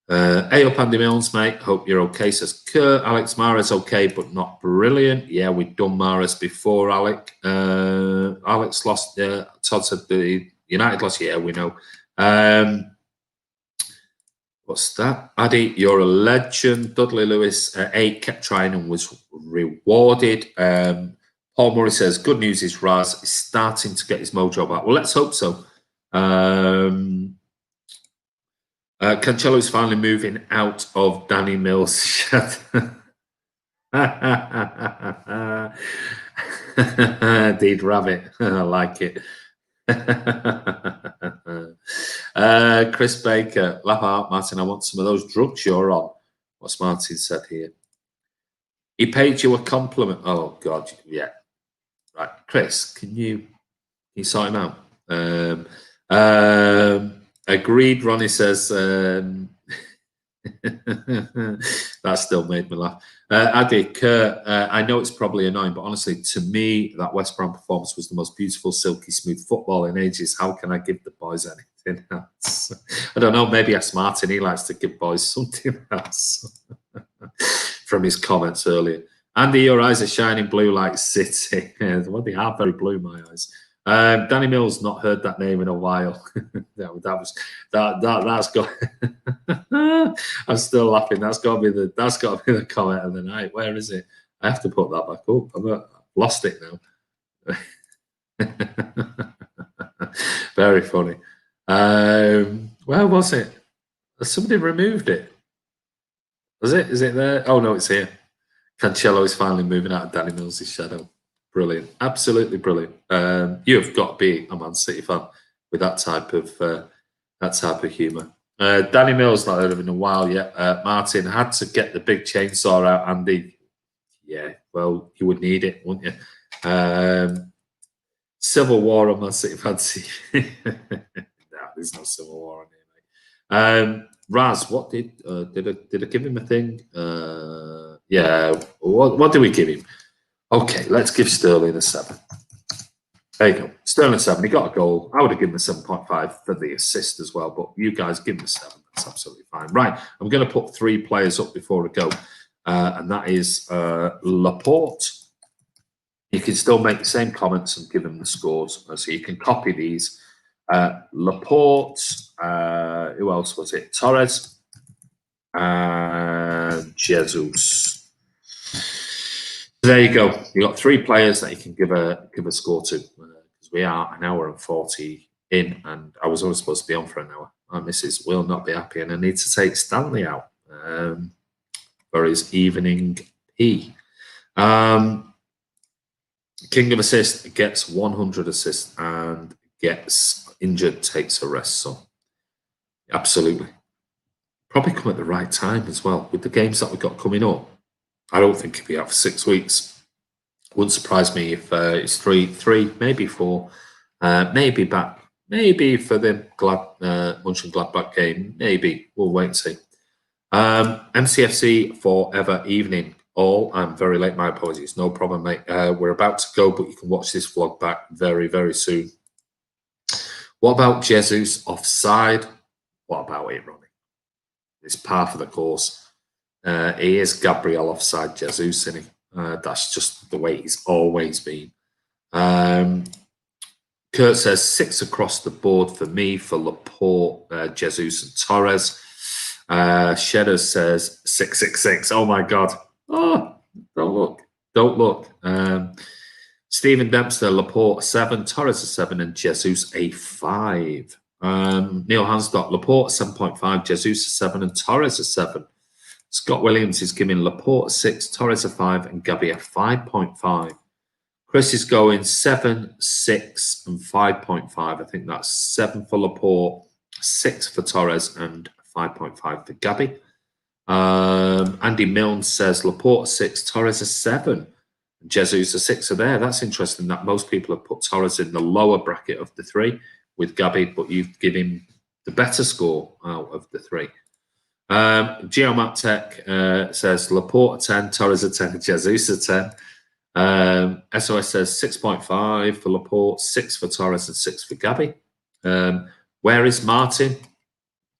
Hey up, Andy Mills, mate. Hope you're okay, says Kurt. Alex Mahrez okay, but not brilliant. Yeah, we've done Mahrez before, Alec. Alex lost. Todd said the United lost. Yeah, we know. What's that? Addy, you're a legend. Dudley Lewis, 8, kept trying and was rewarded. Paul Murray says, good news is Raz is starting to get his mojo back. Well, let's hope so. Cancelo's finally moving out of Danny Mills' Indeed, rabbit. I like it. Chris Baker, laugh out, Martin. I want some of those drugs you're on. What's Martin said here? He paid you a compliment. Oh God, yeah. Right, Chris, can you sort him out? Agreed, Ronnie says. That still made me laugh. Addy, Kurt, I know it's probably annoying, but honestly, to me, that West Brom performance was the most beautiful, silky smooth football in ages. How can I give the boys anything else? I don't know, maybe ask Martin. He likes to give boys something else from his comments earlier. Andy, your eyes are shining blue like City. Well, they are very blue, my eyes. Danny Mills, not heard that name in a while. That's got. I'm still laughing. That's got to be the comment of the night. Where is it? I have to put that back up. I've lost it now. Very funny. Where was it? Has somebody removed it? Was it? Is it there? Oh no, it's here. Cancelo is finally moving out of Danny Mills' shadow. Brilliant, absolutely brilliant. You've got to be a Man City fan with that type of humour. Danny Mills not heard of in a while yet. Martin had to get the big chainsaw out, Andy. Yeah, well, you would need it, wouldn't you? Civil war on Man City fan. No, there's no civil war on here, mate. Raz, what did I give him a thing? Yeah, what do we give him? Okay, let's give Sterling a 7. There you go. Sterling 7. He got a goal. I would have given him a 7.5 for the assist as well, but you guys give him a 7. That's absolutely fine. Right, I'm going to put 3 players up before I go, and that is Laporte. You can still make the same comments and give him the scores. So you can copy these. Laporte. Who else was it? Torres. Jesus. There you go. You got 3 players that you can give a score to. Because we are an hour and 40 in, and I was only supposed to be on for an hour. My missus will not be happy, and I need to take Stanley out for his evening pee. King of assist gets 100 assists and gets injured, takes a rest. So, absolutely. Probably come at the right time as well with the games that we've got coming up. I don't think he'll be out for 6 weeks. Wouldn't surprise me if it's 3, maybe 4, maybe back, maybe for the Mönchengladbach game. Maybe we'll wait and see. MCFC forever evening. All I'm very late. My apologies. No problem, mate. We're about to go, but you can watch this vlog back very, very soon. What about Jesus offside? What about it, Ronnie? It's par for the course. He is Gabriel offside Jesus, isn't he? That's just the way he's always been. Kurt says 6 across the board for me for Laporte, Jesus and Torres. Shedder says 666. Oh my God. Oh, don't look. Don't look. Stephen Dempster, Laporte 7, Torres a 7, and Jesus a 5. Neil Hansdott, Laporte 7.5, Jesus a 7, and Torres a 7. Scott Williams is giving Laporte 6, Torres a 5, and Gabby a 5.5. Chris is going 7, 6, and 5.5. I think that's 7 for Laporte, 6 for Torres, and 5.5 for Gabby. Andy Milne says Laporte 6, Torres a 7, and Jesus a 6 are there. That's interesting that most people have put Torres in the lower bracket of the 3 with Gabby, but you've given him the better score out of the 3. Geomattech says Laporte a 10, Torres a 10, Jesus a 10. SOS says 6.5 for Laporte, 6 for Torres, and 6 for Gabby. Where is Martin?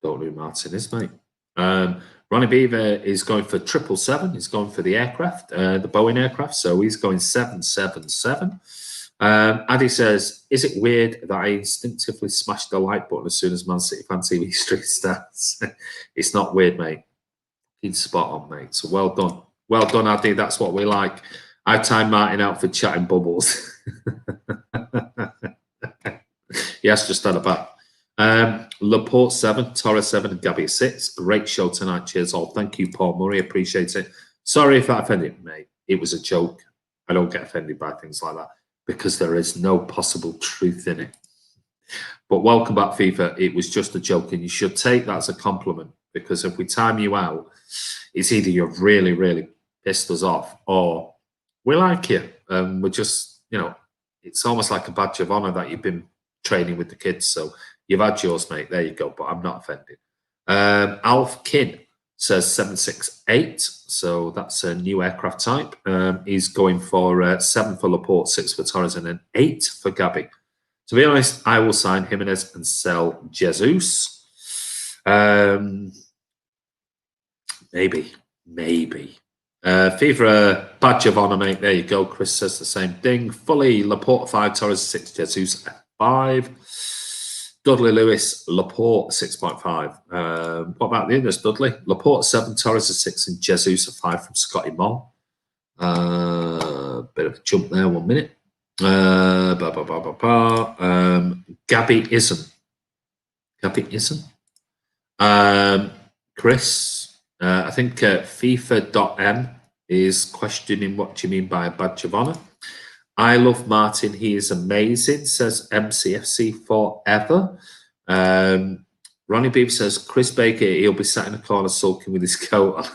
Don't know who Martin is, mate. Ronnie Beaver is going for 777. He's going for the aircraft, the Boeing aircraft. So he's going 777. Addy says, is it weird that I instinctively smashed the like button as soon as Man City Fan TV stream starts? It's not weird, mate. He's spot on, mate. So well done. Well done, Addy. That's what we like. I timed Martin out for chatting bubbles. Yes, just had a bat. Laporte 7, Torres 7, and Gabby 6. Great show tonight. Cheers all. Thank you, Paul Murray. Appreciate it. Sorry if that offended you, mate. It was a joke. I don't get offended by things like that because there is no possible truth in it. But welcome back, FIFA. It was just a joke, and you should take that as a compliment because if we time you out, it's either you've really, really pissed us off or we like you. We're just, you know, it's almost like a badge of honor that you've been training with the kids. So you've had yours, mate. There you go. But I'm not offended. Alf Kin says 768. So that's a new aircraft type. He's going for 7 for Laporte, 6 for Torres, and an 8 for Gabby. To be honest, I will sign Jimenez and sell Jesus. Maybe. FIFA badge of honor, mate. There you go. Chris says the same thing. Fully Laporte 5, Torres 6, Jesus 5. Dudley Lewis, Laporte 6.5. What about the others, Dudley? Laporte 7, Torres 6, and Jesus a 5 from Scotty Moll. Bit of a jump there, 1 minute. Gabby isn't. Chris, I think FIFA.m is questioning what do you mean by a badge of honor. I love Martin. He is amazing, says MCFC forever. Ronnie Beebe says, Chris Baker, he'll be sat in a corner sulking with his coat on.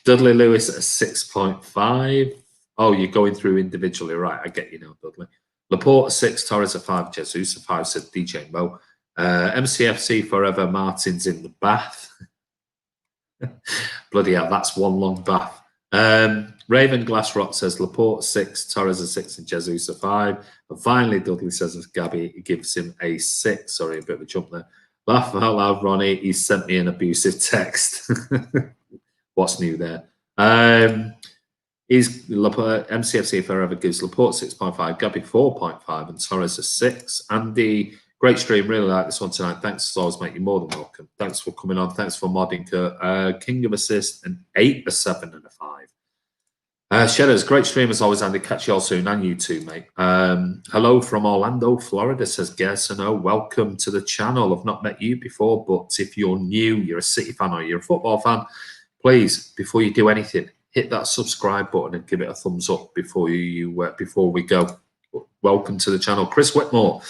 Dudley Lewis at 6.5. Oh, you're going through individually. Right, I get you now, Dudley. Laporte 6, Torres a 5, Jesus a 5, said DJ Mo. MCFC forever, Martin's in the bath. Bloody hell, that's one long bath. Raven Glassrock says Laporte 6, Torres a 6, and Jesus a 5. And finally, Dudley says Gabby gives him a 6. Sorry, a bit of a jump there. Laugh out loud, Ronnie. He sent me an abusive text. What's new there? MCFC forever gives Laporte 6.5, Gabby 4.5, and Torres a 6. Andy, great stream. Really like this one tonight. Thanks as always, mate. You're more than welcome. Thanks for coming on. Thanks for modding, Kurt. King of Assist, an 8, a 7, and a 5. Shadows, great stream as always, Andy. Catch you all soon, and you too, mate. Hello from Orlando, Florida, says Gersono. Welcome to the channel. I've not met you before, but if you're new, you're a City fan or you're a football fan, please, before you do anything, hit that subscribe button and give it a thumbs up before before we go. Welcome to the channel. Chris Whitmore.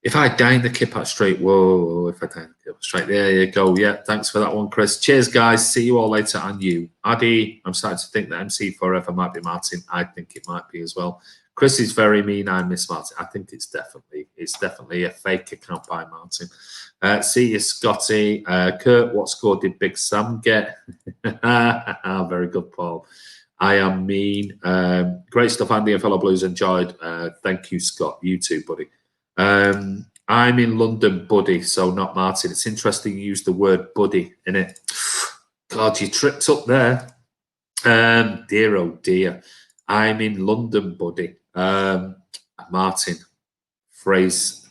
If I die in the Kippat Straight, whoa, if I die in the Kippat Straight, there you go. Yeah, thanks for that one, Chris. Cheers, guys. See you all later, and you. Addy, I'm starting to think that MC forever might be Martin. I think it might be as well. Chris is very mean. I miss Martin. I think it's definitely a fake account by Martin. See you, Scotty. Kurt, what score did Big Sam get? Very good, Paul. I am mean. Great stuff, Andy and fellow Blues enjoyed. Thank you, Scott. You too, buddy. I'm in London, buddy, so not Martin. It's interesting you use the word buddy in it. God, you tripped up there. Dear, oh dear. I'm in London, buddy. Martin. Phrase.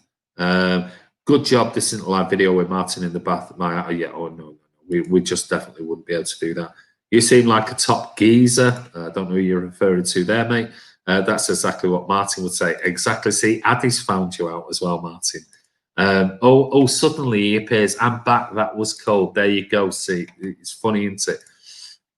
Good job. This isn't a live video with Martin in the bath. Yeah, oh no, we just definitely wouldn't be able to do that. You seem like a top geezer. I don't know who you're referring to there, mate. That's exactly what Martin would say. Exactly. See, Addy's found you out as well, Martin. Suddenly he appears. I'm back. That was cold. There you go. See, it's funny, isn't it?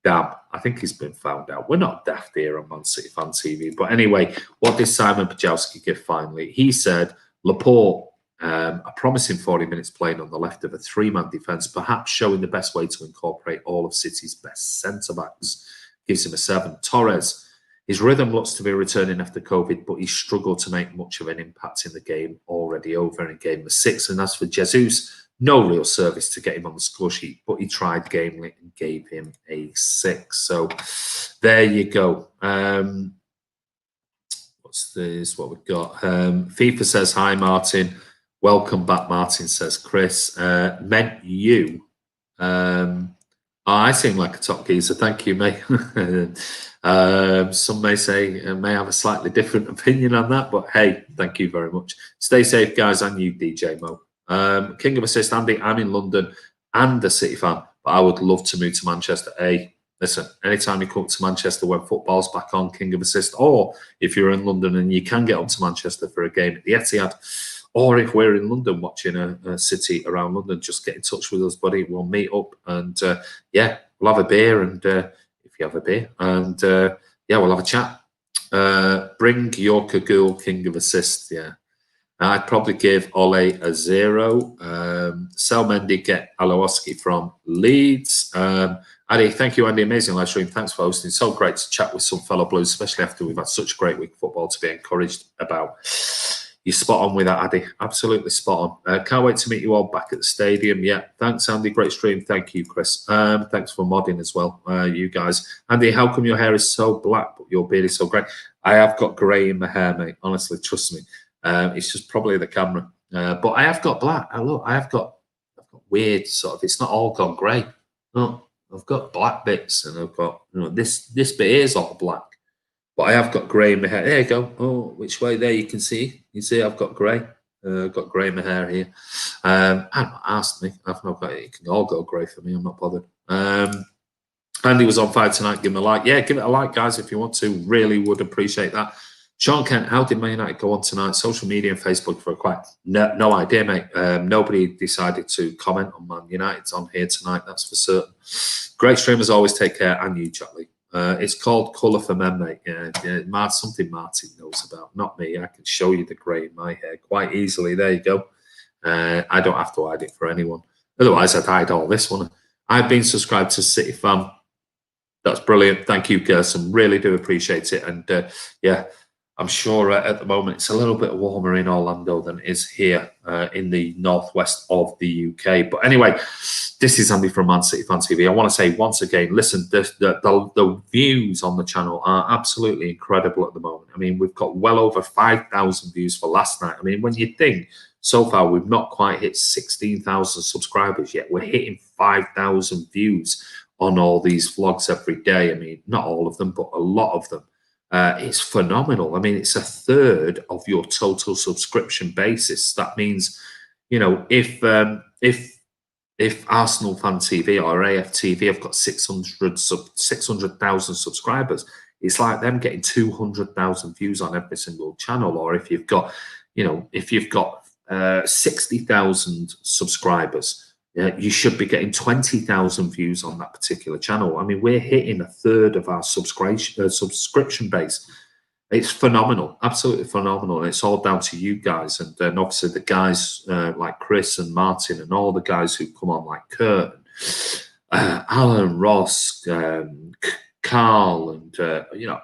Damn, I think he's been found out. We're not daft here on Man City Fan TV. But anyway, what did Simon Pajowski give finally? He said, Laporte, a promising 40 minutes playing on the left of a three-man defence, perhaps showing the best way to incorporate all of City's best centre-backs. Gives him a 7. Torres, his rhythm looks to be returning after COVID, but he struggled to make much of an impact in the game already over in game of 6. And as for Jesus, no real service to get him on the score sheet, but he tried gamely and gave him a 6. So there you go. What's this? What we've got? FIFA says, hi, Martin. Welcome back, Martin, says Chris. Meant you. I seem like a top geezer. Thank you, mate. Some may say, may have a slightly different opinion on that, but hey, thank you very much. Stay safe, guys, and you, DJ Mo. King of Assist, Andy, I'm in London and a City fan, but I would love to move to Manchester. Hey, listen, anytime you come to Manchester when football's back on, King of Assist, or if you're in London and you can get up to Manchester for a game at the Etihad, or if we're in London watching a City around London, just get in touch with us, buddy. We'll meet up and, yeah, we'll have a beer and if you have a beer, and, yeah, we'll have a chat. Bring your Cagoule, King of Assist, yeah. I'd probably give Ole a 0. Sel Mendy, get Alowski from Leeds. Andy, thank you, Andy. Amazing live stream. Thanks for hosting. So great to chat with some fellow Blues, especially after we've had such a great week of football to be encouraged about. You're spot on with that, Andy. Absolutely spot on. Can't wait to meet you all back at the stadium. Yeah, thanks, Andy. Great stream. Thank you, Chris. Thanks for modding as well, you guys. Andy, how come your hair is so black but your beard is so grey? I have got grey in my hair, mate. Honestly, trust me. It's just probably the camera. But I have got black. Look, I've got weird sort of, it's not all gone grey. No, I've got black bits and I've got, this bit here is all black. But I have got grey in my hair. There you go. Oh, which way? There you can see. You see I've got grey. I've got grey in my hair here. I'm not asked me. I've not got it. It can all go grey for me. I'm not bothered. Andy was on fire tonight. Give him a like. Yeah, give it a like, guys, if you want to. Really would appreciate that. Sean Kent, how did Man United go on tonight? Social media and Facebook for a quiet. No idea, mate. Nobody decided to comment on Man United's on here tonight, that's for certain. Great stream as always. Take care. And you, Charlie. It's called Colour for Men, mate. Yeah, something Martin knows about, not me. I can show you the grey in my hair quite easily. There you go. I don't have to hide it for anyone. Otherwise, I'd hide all this one. I've been subscribed to City Fan. That's brilliant. Thank you, Gerson. Really do appreciate it. And yeah, I'm sure at the moment it's a little bit warmer in Orlando than it is here in the northwest of the UK. But anyway, this is Andy from Man City Fan TV. I want to say once again, listen, the views on the channel are absolutely incredible at the moment. I mean, we've got well over 5,000 views for last night. I mean, when you think so far we've not quite hit 16,000 subscribers yet, we're hitting 5,000 views on all these vlogs every day. I mean, not all of them, but a lot of them. It's phenomenal. I mean, it's a third of your total subscription basis. That means, if Arsenal Fan TV or AFTV have got 600,000 subscribers, it's like them getting 200,000 views on every single channel. Or if you've got, 60,000 subscribers, you should be getting 20,000 views on that particular channel. I mean, we're hitting a third of our subscription base. It's phenomenal, absolutely phenomenal. And it's all down to you guys. And then obviously the guys like Chris and Martin and all the guys who come on, like Kurt, Alan, Ross, Carl, and,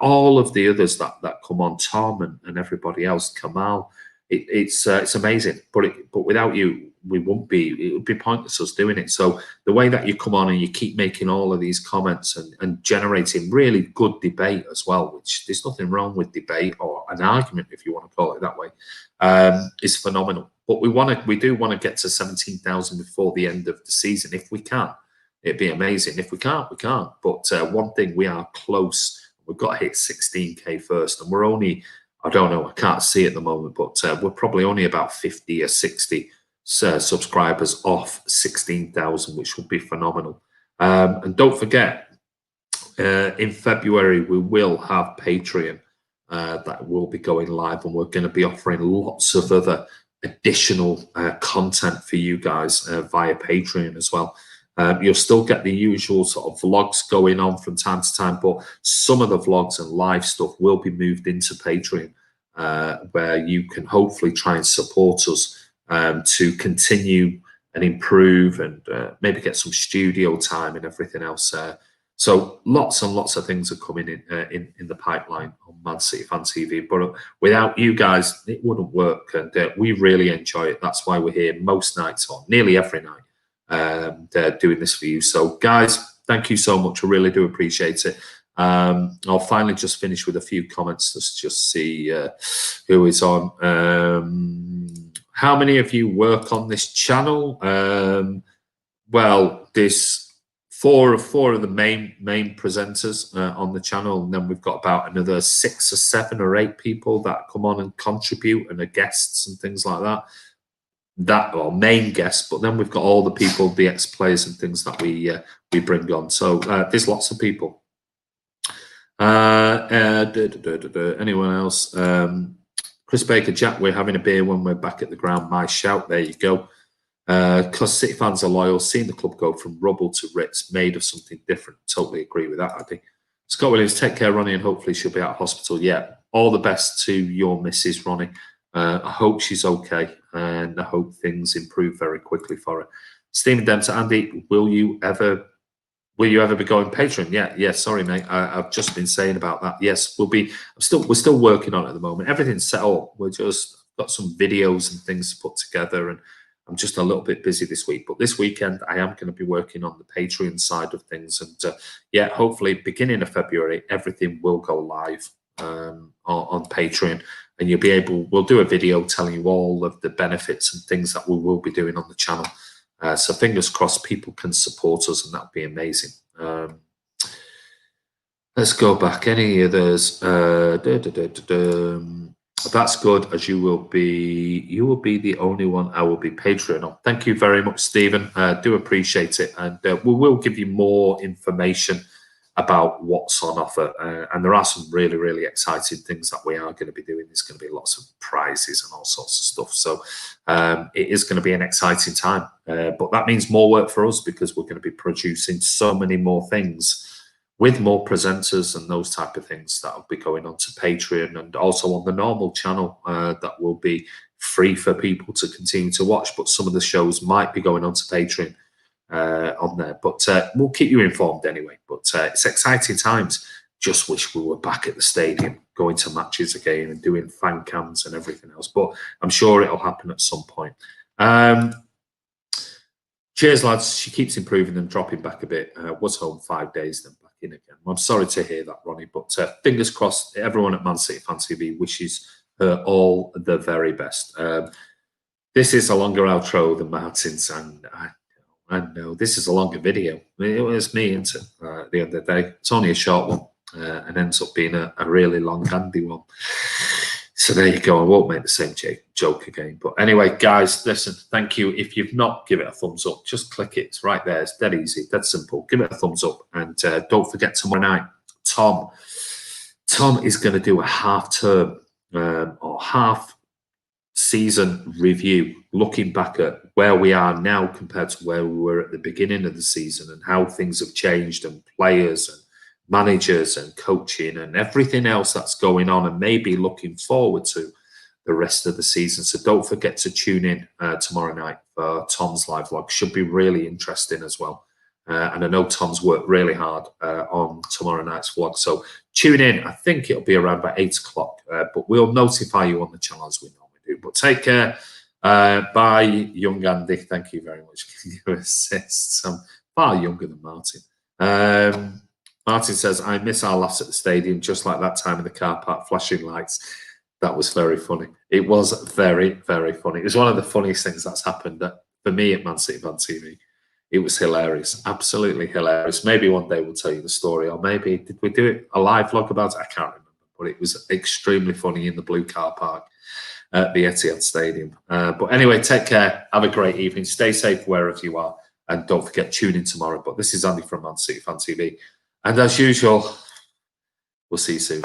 all of the others that come on, Tom and everybody else, Kamal. It's amazing. But without you, it would be pointless us doing it. So the way that you come on and you keep making all of these comments and generating really good debate as well, which there's nothing wrong with debate or an argument, if you want to call it that way, is phenomenal. But we do want to get to 17,000 before the end of the season. If we can, it'd be amazing. If we can't, we can't. But one thing, we are close. We've got to hit 16K first, and we're only, I don't know, I can't see at the moment, but we're probably only about 50 or 60 subscribers off 16,000, which would be phenomenal. And don't forget, in February, we will have Patreon that will be going live, and we're going to be offering lots of other additional content for you guys via Patreon as well. You'll still get the usual sort of vlogs going on from time to time, but some of the vlogs and live stuff will be moved into Patreon, where you can hopefully try and support us to continue and improve, and maybe get some studio time and everything else. So lots and lots of things are coming in the pipeline on Man City Fan TV. But without you guys, it wouldn't work, and we really enjoy it. That's why we're here most nights, or nearly every night, doing this for you. So guys, thank you so much. I really do appreciate it. I'll finally just finish with a few comments. Let's just see who is on. How many of you work on this channel? Well, there's four of the main presenters on the channel, and then we've got about another 6 or 7 or 8 people that come on and contribute and are guests and things like that. That are main guests, but then we've got all the people, the ex-players and things that we bring on. So there's lots of people. Anyone else? Chris Baker, Jack, we're having a beer when we're back at the ground. My shout. There you go. Because City fans are loyal, seeing the club go from rubble to Ritz, made of something different. Totally agree with that, I think. Scott Williams, take care, Ronnie, and hopefully she'll be out of hospital. Yeah, all the best to your missus, Ronnie. I hope she's okay, and I hope things improve very quickly for her. Stephen Dempster, Andy, will you ever be going Patreon? Yeah. Sorry, mate. I've just been saying about that. Yes, we're still working on it at the moment. Everything's set up. We're just got some videos and things to put together, and I'm just a little bit busy this week. But this weekend, I am going to be working on the Patreon side of things, and yeah, hopefully, beginning of February, everything will go live on Patreon, and you'll be able. We'll do a video telling you all of the benefits and things that we will be doing on the channel. So fingers crossed people can support us, and that would be amazing. Let's go back. Any others? That's good, as you will be the only one I will be Patreon on. Thank you very much, Stephen. Do appreciate it. And we will give you more information about what's on offer. And there are some really, really exciting things that we are going to be doing. There's going to be lots of prizes and all sorts of stuff. So it is going to be an exciting time. But that means more work for us, because we're going to be producing so many more things with more presenters and those type of things that will be going on to Patreon, and also on the normal channel that will be free for people to continue to watch. But some of the shows might be going on to Patreon on there. But we'll keep you informed anyway. But it's exciting times. Just wish we were back at the stadium, going to matches again and doing fan cams and everything else. But I'm sure it'll happen at some point. Cheers, lads. She keeps improving and dropping back a bit. Was home 5 days, then back in again. I'm sorry to hear that, Ronnie, but fingers crossed. Everyone at Man City Fan TV wishes her all the very best. This is a longer outro than Martin's, and I know this is a longer video. It was me, isn't it? At the end of the day, it's only a short one, and ends up being a really long, handy one. So there you go. I won't make the same joke again. But anyway, guys, listen, thank you. If you've not given it a thumbs up, just click it. It's right there. It's dead easy, dead simple. Give it a thumbs up. And don't forget, tomorrow night, Tom is going to do a half-term or half-season review, looking back at where we are now compared to where we were at the beginning of the season, and how things have changed, and players and managers and coaching and everything else that's going on, and maybe looking forward to the rest of the season. So don't forget to tune in tomorrow night for Tom's live vlog. Should be really interesting as well. And I know Tom's worked really hard on tomorrow night's vlog. So tune in. I think it'll be around about 8 o'clock, but we'll notify you on the channel as we normally do. But take care. Bye, young Andy. Thank you very much for your assists. I'm far younger than Martin. Martin says, I miss our laughs at the stadium, just like that time in the car park, flashing lights. That was very funny. It was very, very funny. It was one of the funniest things that's happened for me at Man City Fan TV. It was hilarious, absolutely hilarious. Maybe one day we'll tell you the story, or maybe, did we do a live vlog about it? I can't remember, but it was extremely funny in the blue car park. at the Etihad Stadium. But anyway, take care. Have a great evening. Stay safe wherever you are. And don't forget, tune in tomorrow. But this is Andy from Man City Fan TV. And as usual, we'll see you soon.